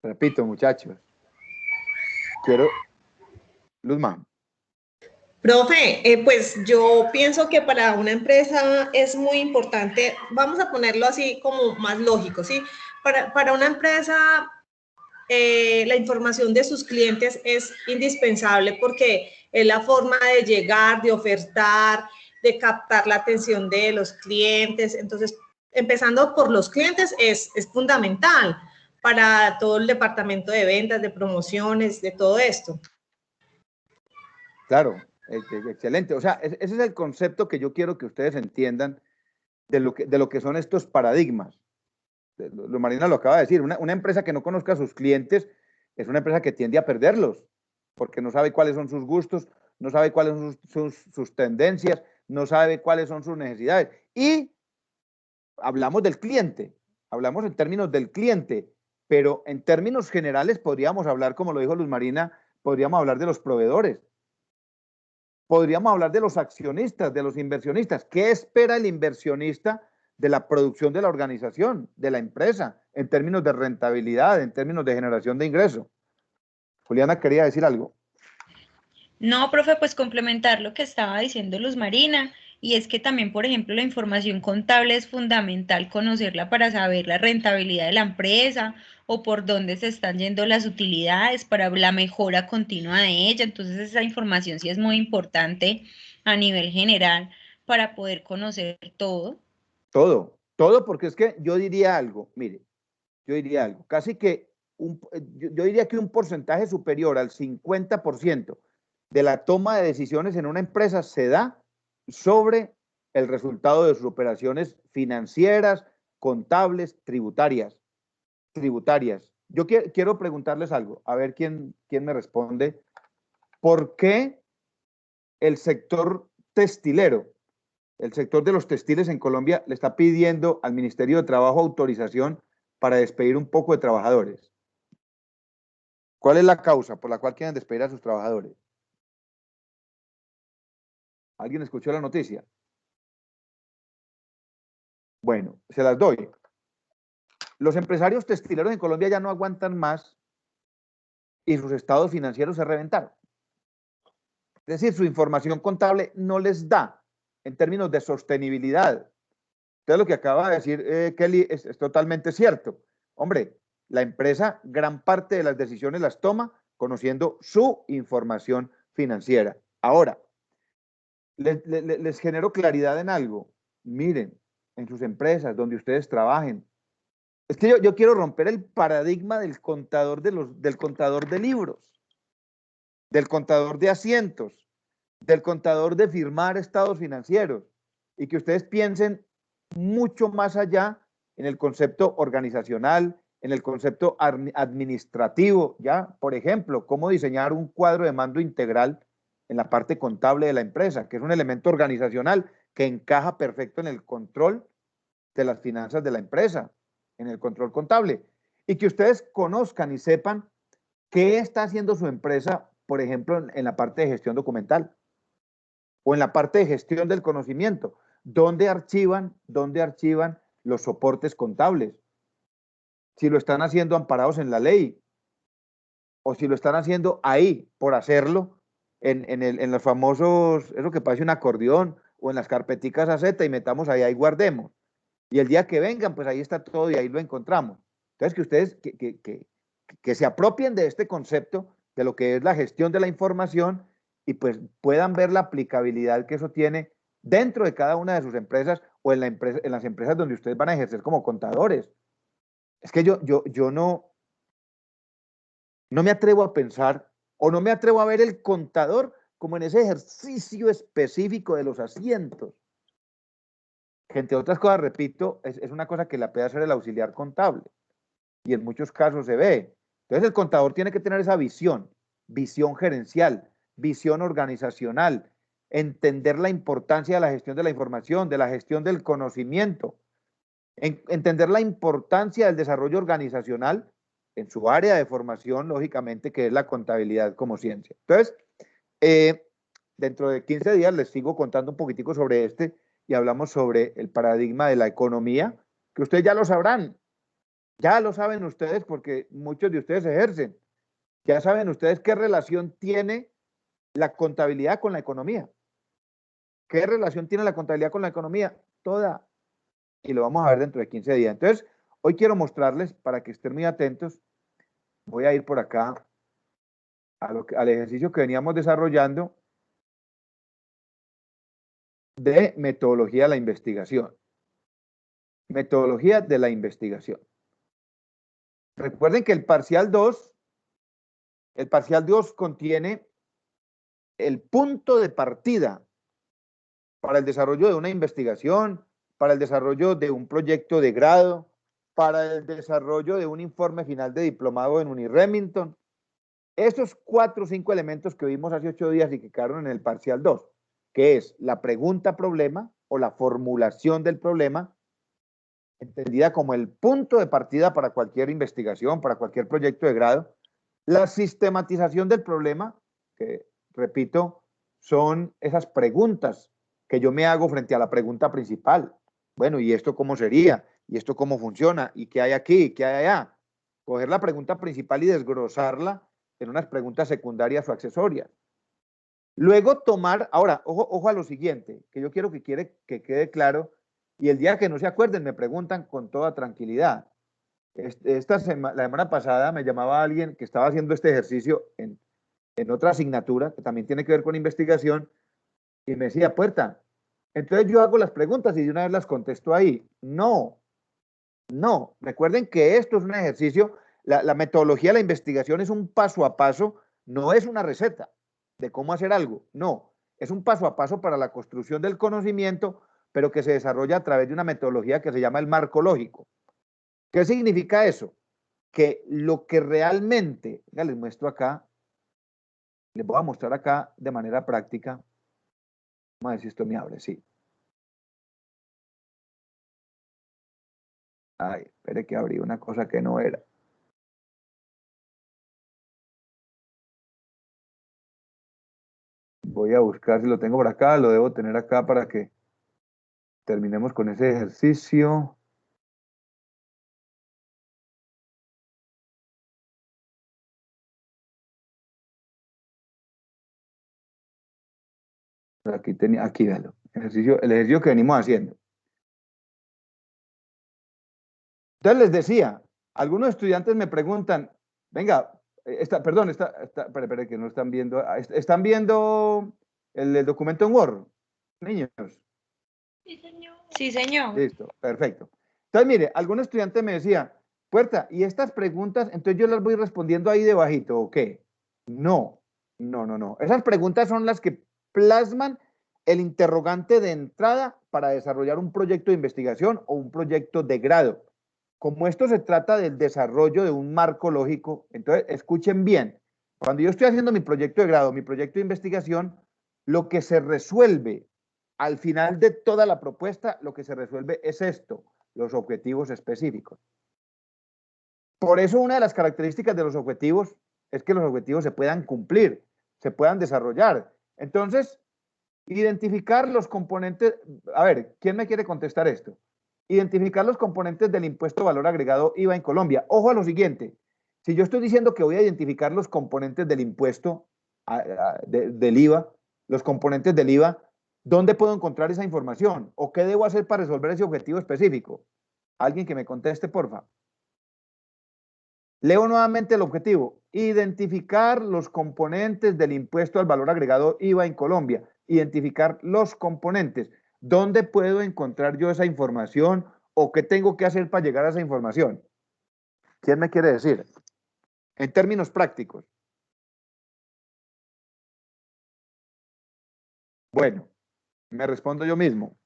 repito, muchachos. Luzma. Profe, pues yo pienso que para una empresa es muy importante, vamos a ponerlo así como más lógico, ¿sí? Para una empresa, la información de sus clientes es indispensable porque es la forma de llegar, de ofertar, de captar la atención de los clientes. Entonces, empezando por los clientes es fundamental para todo el departamento de ventas, de promociones, de todo esto. Claro, excelente. O sea, ese es el concepto que yo quiero que ustedes entiendan de lo que son estos paradigmas. Marina lo acaba de decir, una empresa que no conozca a sus clientes es una empresa que tiende a perderlos, porque no sabe cuáles son sus gustos, no sabe cuáles son sus tendencias, no sabe cuáles son sus necesidades. Y hablamos del cliente, hablamos en términos del cliente, pero en términos generales podríamos hablar, como lo dijo Luz Marina, podríamos hablar de los proveedores, podríamos hablar de los accionistas, de los inversionistas. ¿Qué espera el inversionista de la producción de la organización, de la empresa, en términos de rentabilidad, en términos de generación de ingreso? Juliana quería decir algo. No, profe, pues complementar lo que estaba diciendo Luz Marina, y es que también, por ejemplo, la información contable es fundamental conocerla para saber la rentabilidad de la empresa o por dónde se están yendo las utilidades para la mejora continua de ella. Entonces, esa información sí es muy importante a nivel general para poder conocer todo. Todo, porque es que yo diría algo, mire, yo diría algo, casi que yo diría que un porcentaje superior al 50% de la toma de decisiones en una empresa se da sobre el resultado de sus operaciones financieras, contables, tributarias. Yo quiero preguntarles algo, a ver quién me responde. ¿Por qué el sector textilero, el sector de los textiles en Colombia, le está pidiendo al Ministerio de Trabajo autorización para despedir un poco de trabajadores? ¿Cuál es la causa por la cual quieren despedir a sus trabajadores? ¿Alguien escuchó la noticia? Bueno, se las doy. Los empresarios textileros en Colombia ya no aguantan más y sus estados financieros se reventaron. Es decir, su información contable no les da en términos de sostenibilidad. Entonces, lo que acaba de decir Kelly es totalmente cierto. Hombre, la empresa gran parte de las decisiones las toma conociendo su información financiera. Ahora, les genero claridad en algo. Miren, en sus empresas, donde ustedes trabajen. Es que yo quiero romper el paradigma del contador del contador de libros, del contador de asientos, del contador de firmar estados financieros, y que ustedes piensen mucho más allá en el concepto organizacional, en el concepto administrativo, ¿ya? Por ejemplo, cómo diseñar un cuadro de mando integral en la parte contable de la empresa, que es un elemento organizacional que encaja perfecto en el control de las finanzas de la empresa, en el control contable. Y que ustedes conozcan y sepan qué está haciendo su empresa, por ejemplo, en la parte de gestión documental o en la parte de gestión del conocimiento. ¿Dónde archivan los soportes contables? Si lo están haciendo amparados en la ley o si lo están haciendo ahí por hacerlo en los famosos, eso que parece un acordeón, o en las carpeticas AZ y metamos ahí y guardemos. Y el día que vengan, pues ahí está todo y ahí lo encontramos. Entonces, que ustedes que se apropien de este concepto, de lo que es la gestión de la información, y pues puedan ver la aplicabilidad que eso tiene dentro de cada una de sus empresas o en las empresas donde ustedes van a ejercer como contadores. Es que yo no me atrevo a pensar o no me atrevo a ver el contador como en ese ejercicio específico de los asientos, que entre otras cosas, repito, es una cosa que la puede hacer el auxiliar contable y en muchos casos se ve. Entonces el contador tiene que tener esa visión gerencial, visión organizacional, entender la importancia de la gestión de la información, de la gestión del conocimiento, entender la importancia del desarrollo organizacional en su área de formación, lógicamente, que es la contabilidad como ciencia. Entonces, dentro de 15 días les sigo contando un poquitico sobre y hablamos sobre el paradigma de la economía, que ustedes ya lo sabrán, ya lo saben ustedes porque muchos de ustedes ejercen. Ya saben ustedes qué relación tiene la contabilidad con la economía. ¿Qué relación tiene la contabilidad con la economía? Toda. Y lo vamos a ver dentro de 15 días. Entonces, hoy quiero mostrarles, para que estén muy atentos, voy a ir por acá al ejercicio que veníamos desarrollando de metodología de la investigación. Metodología de la investigación. Recuerden que el parcial 2 contiene el punto de partida para el desarrollo de una investigación, para el desarrollo de un proyecto de grado, para el desarrollo de un informe final de diplomado en Uniremington. Esos 4 o 5 elementos que vimos hace 8 días y que quedaron en el parcial 2, que es la pregunta problema o la formulación del problema, entendida como el punto de partida para cualquier investigación, para cualquier proyecto de grado, la sistematización del problema, que, repito, son esas preguntas que yo me hago frente a la pregunta principal. Bueno, ¿y esto cómo sería? ¿Y esto cómo funciona? ¿Y qué hay aquí? ¿Qué hay allá? Coger la pregunta principal y desglosarla en unas preguntas secundarias o accesorias. Luego tomar, ahora, ojo a lo siguiente, que yo quiero que quede claro, y el día que no se acuerden me preguntan con toda tranquilidad. La semana pasada me llamaba alguien que estaba haciendo este ejercicio en otra asignatura, que también tiene que ver con investigación, y me decía, Puerta, entonces yo hago las preguntas y de una vez las contesto ahí. No, recuerden que esto es un ejercicio, la metodología de la investigación es un paso a paso, no es una receta de cómo hacer algo, no, es un paso a paso para la construcción del conocimiento, pero que se desarrolla a través de una metodología que se llama el marco lógico. ¿Qué significa eso? Que lo que realmente, ya les muestro acá, les voy a mostrar acá de manera práctica, vamos a ver si esto me abre, sí. Ay, espere que abrí una cosa que no era. Voy a buscar si lo tengo por acá, lo debo tener acá para que terminemos con ese ejercicio. Aquí tenía, aquí véalo, el ejercicio que venimos haciendo. Entonces les decía, algunos estudiantes me preguntan, venga, espere, que no están viendo, ¿están viendo el documento en Word, niños? Sí, señor. Sí, señor. Listo, perfecto. Entonces, mire, algún estudiante me decía, Puerta, ¿y estas preguntas, entonces yo las voy respondiendo ahí debajito, o qué? No. Esas preguntas son las que plasman el interrogante de entrada para desarrollar un proyecto de investigación o un proyecto de grado. Como esto se trata del desarrollo de un marco lógico, entonces escuchen bien, cuando yo estoy haciendo mi proyecto de grado, mi proyecto de investigación, lo que se resuelve al final de toda la propuesta, lo que se resuelve es esto, los objetivos específicos. Por eso una de las características de los objetivos es que los objetivos se puedan cumplir, se puedan desarrollar. Entonces, identificar los componentes, a ver, ¿quién me quiere contestar esto? Identificar los componentes del impuesto valor agregado IVA en Colombia. Ojo a lo siguiente, si yo estoy diciendo que voy a identificar los componentes del impuesto del IVA, los componentes del IVA, ¿dónde puedo encontrar esa información? ¿O qué debo hacer para resolver ese objetivo específico? Alguien que me conteste, porfa. Leo nuevamente el objetivo, identificar los componentes del impuesto al valor agregado IVA en Colombia, identificar los componentes. ¿Dónde puedo encontrar yo esa información o qué tengo que hacer para llegar a esa información? ¿Quién me quiere decir? En términos prácticos. Bueno, me respondo yo mismo.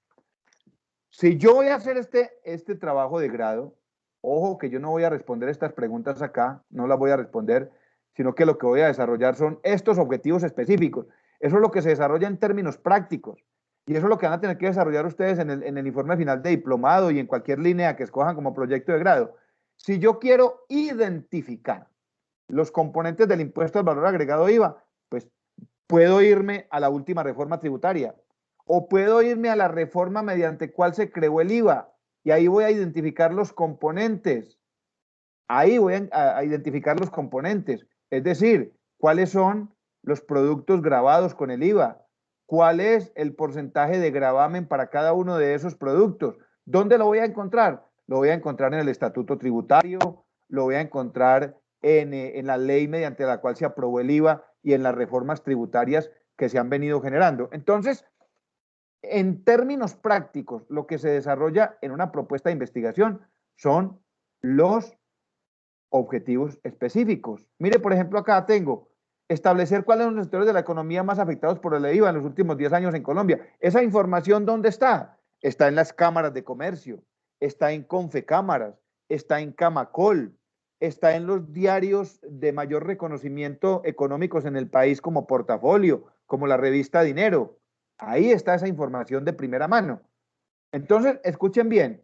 Si yo voy a hacer este trabajo de grado, ojo que yo no voy a responder estas preguntas acá, no las voy a responder, sino que lo que voy a desarrollar son estos objetivos específicos. Eso es lo que se desarrolla en términos prácticos. Y eso es lo que van a tener que desarrollar ustedes en el informe final de diplomado y en cualquier línea que escojan como proyecto de grado. Si yo quiero identificar los componentes del impuesto al valor agregado IVA, pues puedo irme a la última reforma tributaria o puedo irme a la reforma mediante cual se creó el IVA y ahí voy a identificar los componentes. Ahí voy a identificar los componentes, es decir, cuáles son los productos gravados con el IVA, cuál es el porcentaje de gravamen para cada uno de esos productos. ¿Dónde lo voy a encontrar? Lo voy a encontrar en el estatuto tributario, lo voy a encontrar en la ley mediante la cual se aprobó el IVA y en las reformas tributarias que se han venido generando. Entonces, en términos prácticos, lo que se desarrolla en una propuesta de investigación son los objetivos específicos. Mire, por ejemplo, acá tengo establecer cuáles son los sectores de la economía más afectados por el IVA en los últimos 10 años en Colombia. ¿Esa información dónde está? Está en las cámaras de comercio, está en Confecámaras, está en Camacol, está en los diarios de mayor reconocimiento económicos en el país como Portafolio, como la revista Dinero. Ahí está esa información de primera mano. Entonces, escuchen bien,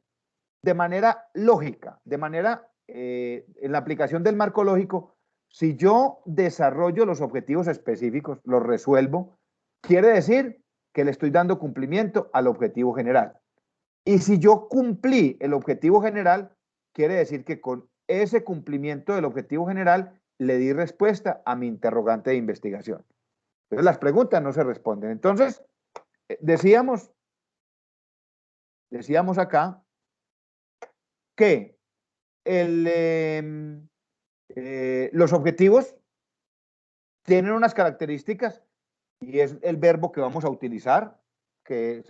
de manera lógica, de manera, en la aplicación del marco lógico, si yo desarrollo los objetivos específicos, los resuelvo, quiere decir que le estoy dando cumplimiento al objetivo general. Y si yo cumplí el objetivo general, quiere decir que con ese cumplimiento del objetivo general le di respuesta a mi interrogante de investigación. Entonces las preguntas no se responden. Entonces, decíamos acá que los objetivos tienen unas características y es el verbo que vamos a utilizar, que es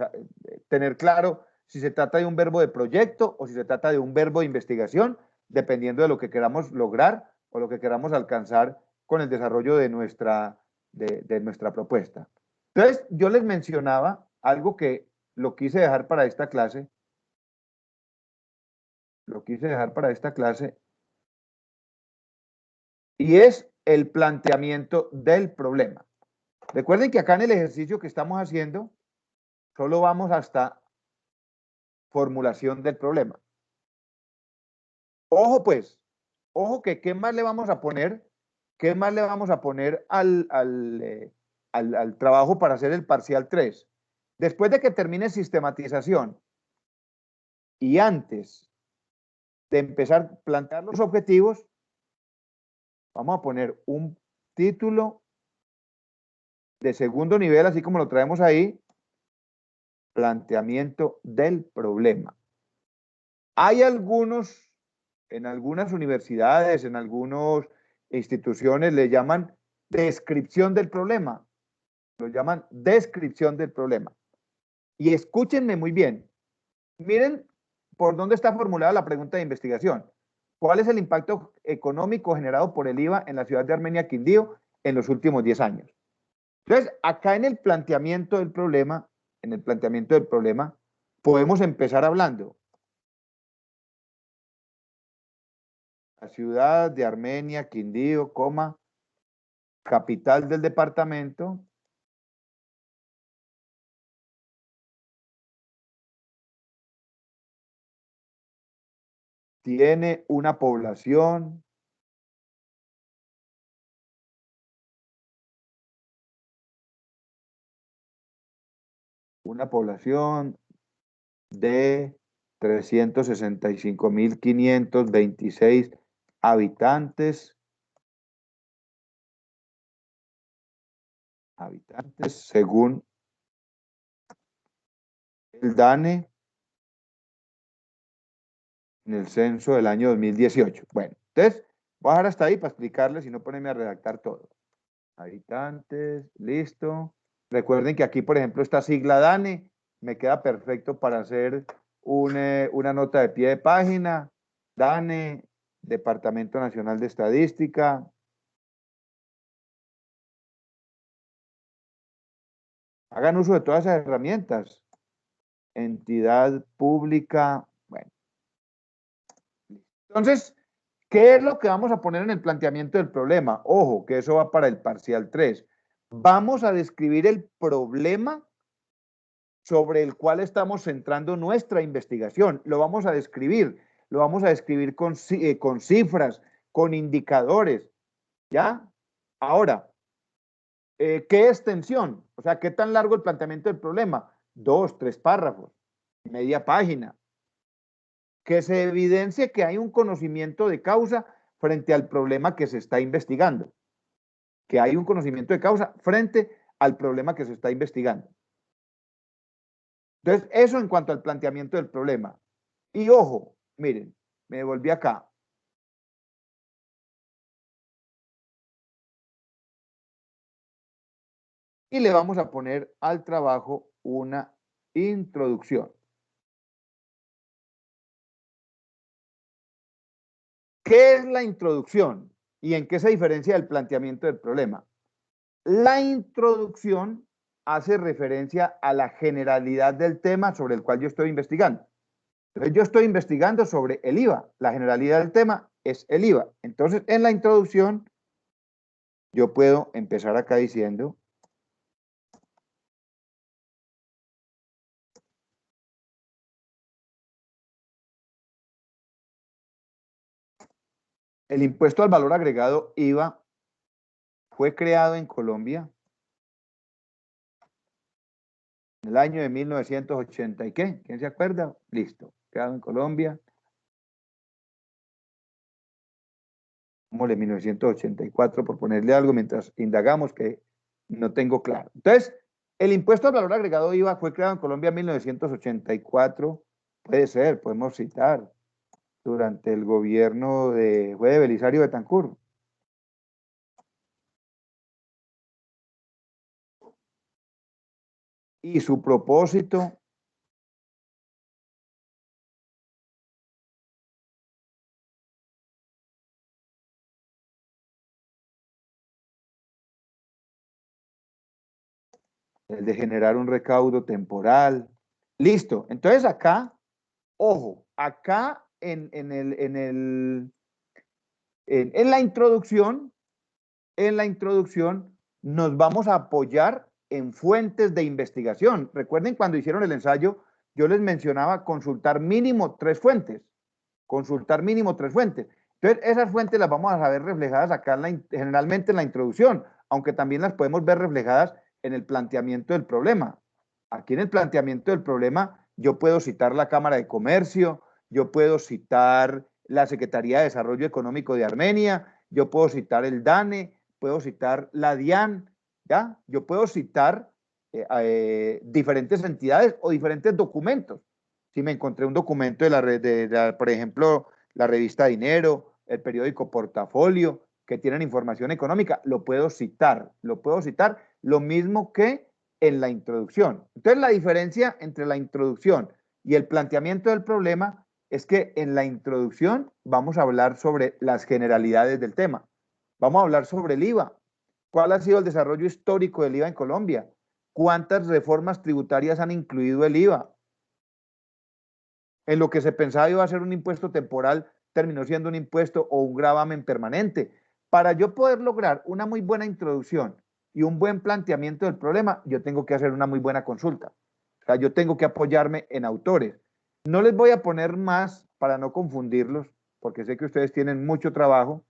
tener claro si se trata de un verbo de proyecto o si se trata de un verbo de investigación, dependiendo de lo que queramos lograr o lo que queramos alcanzar con el desarrollo de nuestra propuesta. Entonces, yo les mencionaba algo que lo quise dejar para esta clase. Y es el planteamiento del problema. Recuerden que acá en el ejercicio que estamos haciendo, solo vamos hasta formulación del problema. Ojo pues, ojo que ¿qué más le vamos a poner? ¿Qué más le vamos a poner al trabajo para hacer el parcial 3? Después de que termine sistematización y antes de empezar a plantear los objetivos, vamos a poner un título de segundo nivel, así como lo traemos ahí, planteamiento del problema. Hay algunos, en algunas universidades, en algunas instituciones le llaman descripción del problema. Lo llaman descripción del problema. Y escúchenme muy bien. Miren por dónde está formulada la pregunta de investigación. ¿Cuál es el impacto económico generado por el IVA en la ciudad de Armenia, Quindío, en los últimos 10 años? Entonces, acá en el planteamiento del problema, podemos empezar hablando. La ciudad de Armenia, Quindío, capital del departamento. Tiene una población de 365.526 habitantes, según el DANE en el censo del año 2018. Bueno, entonces voy a dejar hasta ahí para explicarles y no ponerme a redactar todo. Habitantes, listo. Recuerden que aquí, por ejemplo, esta sigla DANE me queda perfecto para hacer una nota de pie de página. DANE, Departamento Nacional de Estadística. Hagan uso de todas esas herramientas. Entidad pública. Bueno. Entonces, ¿qué es lo que vamos a poner en el planteamiento del problema? Ojo, que eso va para el parcial 3. Vamos a describir el problema sobre el cual estamos centrando nuestra investigación. Lo vamos a describir con cifras, con indicadores, ¿ya? Ahora, ¿qué extensión? O sea, ¿qué tan largo el planteamiento del problema? 2, 3 párrafos, media página. Que se evidencie que hay un conocimiento de causa frente al problema que se está investigando. Que hay un conocimiento de causa frente al problema que se está investigando. Entonces, eso en cuanto al planteamiento del problema. Y ojo, miren, me devolví acá. Y le vamos a poner al trabajo una introducción. ¿Qué es la introducción? ¿Y en qué se diferencia del planteamiento del problema? La introducción hace referencia a la generalidad del tema sobre el cual yo estoy investigando. Entonces, yo estoy investigando sobre el IVA. La generalidad del tema es el IVA. Entonces, en la introducción, yo puedo empezar acá diciendo El impuesto al valor agregado IVA fue creado en Colombia en el año de 1980 y qué, ¿quién se acuerda? Listo, creado en Colombia. Pongámosle 1984 por ponerle algo mientras indagamos que no tengo claro. Entonces, el impuesto al valor agregado IVA fue creado en Colombia en 1984. Puede ser, podemos citar, durante el gobierno fue de Belisario Betancur. Y su propósito el de generar un recaudo temporal. Listo. Entonces acá, ojo, acá en la introducción, nos vamos a apoyar en fuentes de investigación. Recuerden cuando hicieron el ensayo, yo les mencionaba consultar mínimo 3 fuentes. Consultar mínimo 3 fuentes. Entonces, esas fuentes las vamos a ver reflejadas acá generalmente en la introducción, aunque también las podemos ver reflejadas en el planteamiento del problema. Aquí en el planteamiento del problema, yo puedo citar la Cámara de Comercio, yo puedo citar la Secretaría de Desarrollo Económico de Armenia, yo puedo citar el DANE, puedo citar la DIAN, ¿ya? Yo puedo citar diferentes entidades o diferentes documentos. Si me encontré un documento de por ejemplo, la revista Dinero, el periódico Portafolio, que tienen información económica, lo puedo citar, lo mismo que en la introducción. Entonces, la diferencia entre la introducción y el planteamiento del problema es que en la introducción vamos a hablar sobre las generalidades del tema. Vamos a hablar sobre el IVA. ¿Cuál ha sido el desarrollo histórico del IVA en Colombia? ¿Cuántas reformas tributarias han incluido el IVA? En lo que se pensaba iba a ser un impuesto temporal, terminó siendo un impuesto o un gravamen permanente. Para yo poder lograr una muy buena introducción y un buen planteamiento del problema, yo tengo que hacer una muy buena consulta. O sea, yo tengo que apoyarme en autores. No les voy a poner más para no confundirlos, porque sé que ustedes tienen mucho trabajo.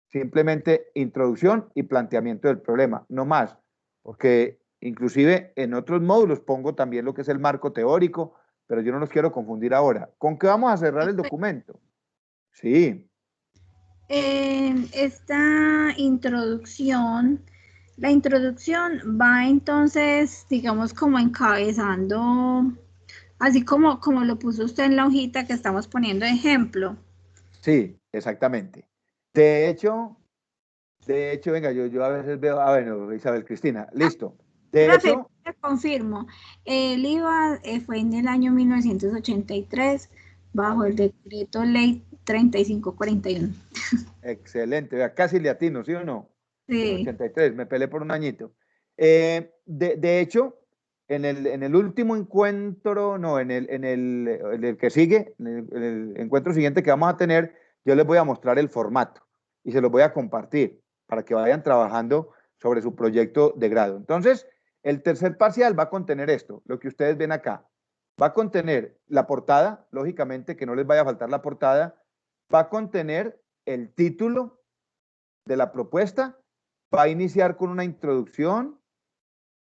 Simplemente introducción y planteamiento del problema, no más, porque inclusive en otros módulos pongo también lo que es el marco teórico, pero yo no los quiero confundir ahora. ¿Con qué vamos a cerrar el documento? Sí. En esta introducción, la introducción va entonces, digamos, como encabezando, así como lo puso usted en la hojita que estamos poniendo de ejemplo. Sí, exactamente. De hecho, venga, yo a veces veo, bueno, Isabel Cristina, listo. De hecho, te confirmo, el IVA fue en el año 1983 bajo el decreto ley 3541. excelente, vea, casi le atino, ¿sí o no? Sí. 83, me peleé por un añito. De hecho, en el último encuentro, no, en el que sigue, en el encuentro siguiente que vamos a tener, yo les voy a mostrar el formato y se los voy a compartir para que vayan trabajando sobre su proyecto de grado. Entonces, el tercer parcial va a contener esto, lo que ustedes ven acá. Va a contener la portada, lógicamente que no les vaya a faltar la portada, va a contener el título de la propuesta, va a iniciar con una introducción,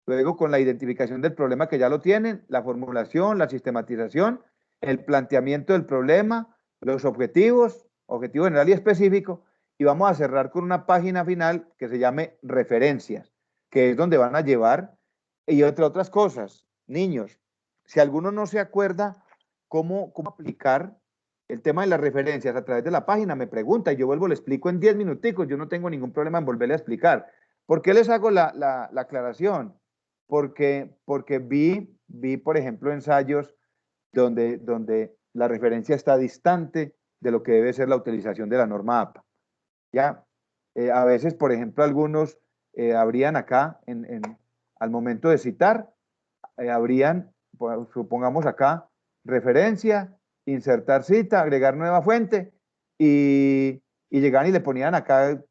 luego con la identificación del problema que ya lo tienen, la formulación, la sistematización, el planteamiento del problema, los objetivos, objetivo general y específico, y vamos a cerrar con una página final que se llame referencias, que es donde van a llevar, y entre otras cosas, niños, si alguno no se acuerda cómo aplicar el tema de las referencias a través de la página, me pregunta y yo vuelvo, le explico en 10 minuticos, yo no tengo ningún problema en volverle a explicar. ¿Por qué les hago la aclaración? Porque vi, por ejemplo, ensayos donde la referencia está distante de lo que debe ser la utilización de la norma APA. ¿Ya? A veces, por ejemplo, algunos habrían acá, al momento de citar, habrían, supongamos acá, referencia, insertar cita, agregar nueva fuente y llegan y le ponían acá,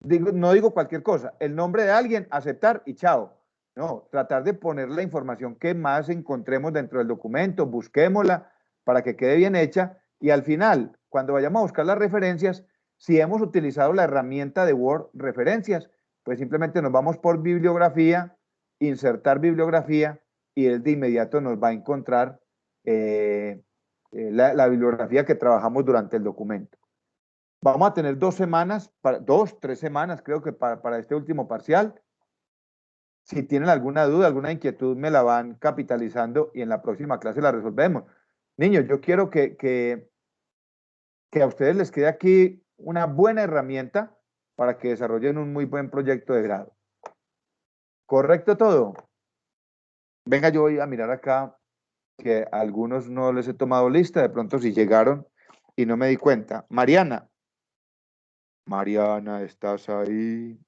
no digo cualquier cosa, el nombre de alguien, aceptar y chao. No, tratar de poner la información que más encontremos dentro del documento, busquémosla para que quede bien hecha y al final, cuando vayamos a buscar las referencias, Si hemos utilizado la herramienta de Word referencias, pues simplemente nos vamos por bibliografía, insertar bibliografía y él de inmediato nos va a encontrar la bibliografía que trabajamos durante el documento. Vamos a tener 2 semanas, 3 semanas creo que para este último parcial. Si tienen alguna duda, alguna inquietud, me la van capitalizando y en la próxima clase la resolvemos. Niños, yo quiero que a ustedes les quede aquí una buena herramienta para que desarrollen un muy buen proyecto de grado. ¿Correcto todo? Venga, yo voy a mirar acá que a algunos no les he tomado lista, de pronto si llegaron y no me di cuenta. Mariana, ¿estás ahí?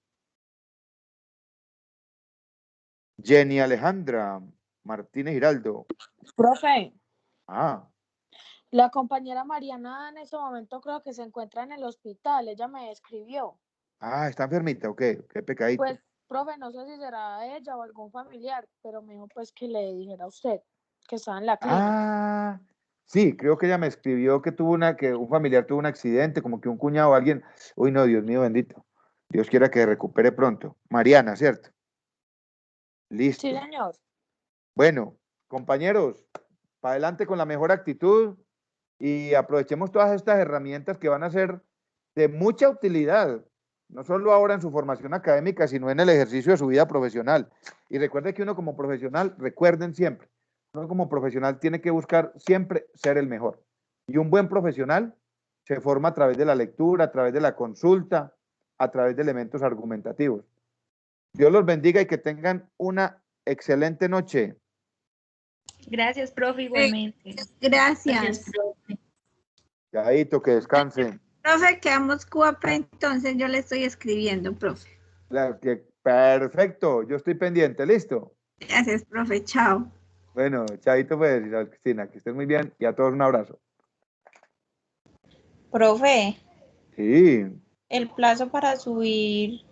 Jenny Alejandra Martínez Giraldo. Profe, Ah, la compañera Mariana en ese momento creo que se encuentra en el hospital, ella me escribió. está enfermita, ok, qué pecadito. Pues, profe, no sé si será ella o algún familiar, pero me dijo pues que le dijera a usted que estaba en la clínica. Sí, creo que ella me escribió que que un familiar tuvo un accidente, como que un cuñado o alguien. Uy, no, Dios mío bendito. Dios quiera que recupere pronto. Mariana, ¿cierto? Listo. Sí, señor. Bueno, compañeros, para adelante con la mejor actitud y aprovechemos todas estas herramientas que van a ser de mucha utilidad, no solo ahora en su formación académica, sino en el ejercicio de su vida profesional. Y recuerde que uno como profesional, recuerden siempre, uno como profesional tiene que buscar siempre ser el mejor. Y un buen profesional se forma a través de la lectura, a través de la consulta, a través de elementos argumentativos. Dios los bendiga y que tengan una excelente noche. Gracias, profe, igualmente. Gracias. profe. Chaito, que descansen. Profe, quedamos cuapa, entonces yo le estoy escribiendo, profe. Perfecto, yo estoy pendiente, ¿listo? Gracias, profe. Chao. Bueno, chaito pues, Cristina, que estés muy bien y a todos un abrazo. Profe, Sí. el plazo para subir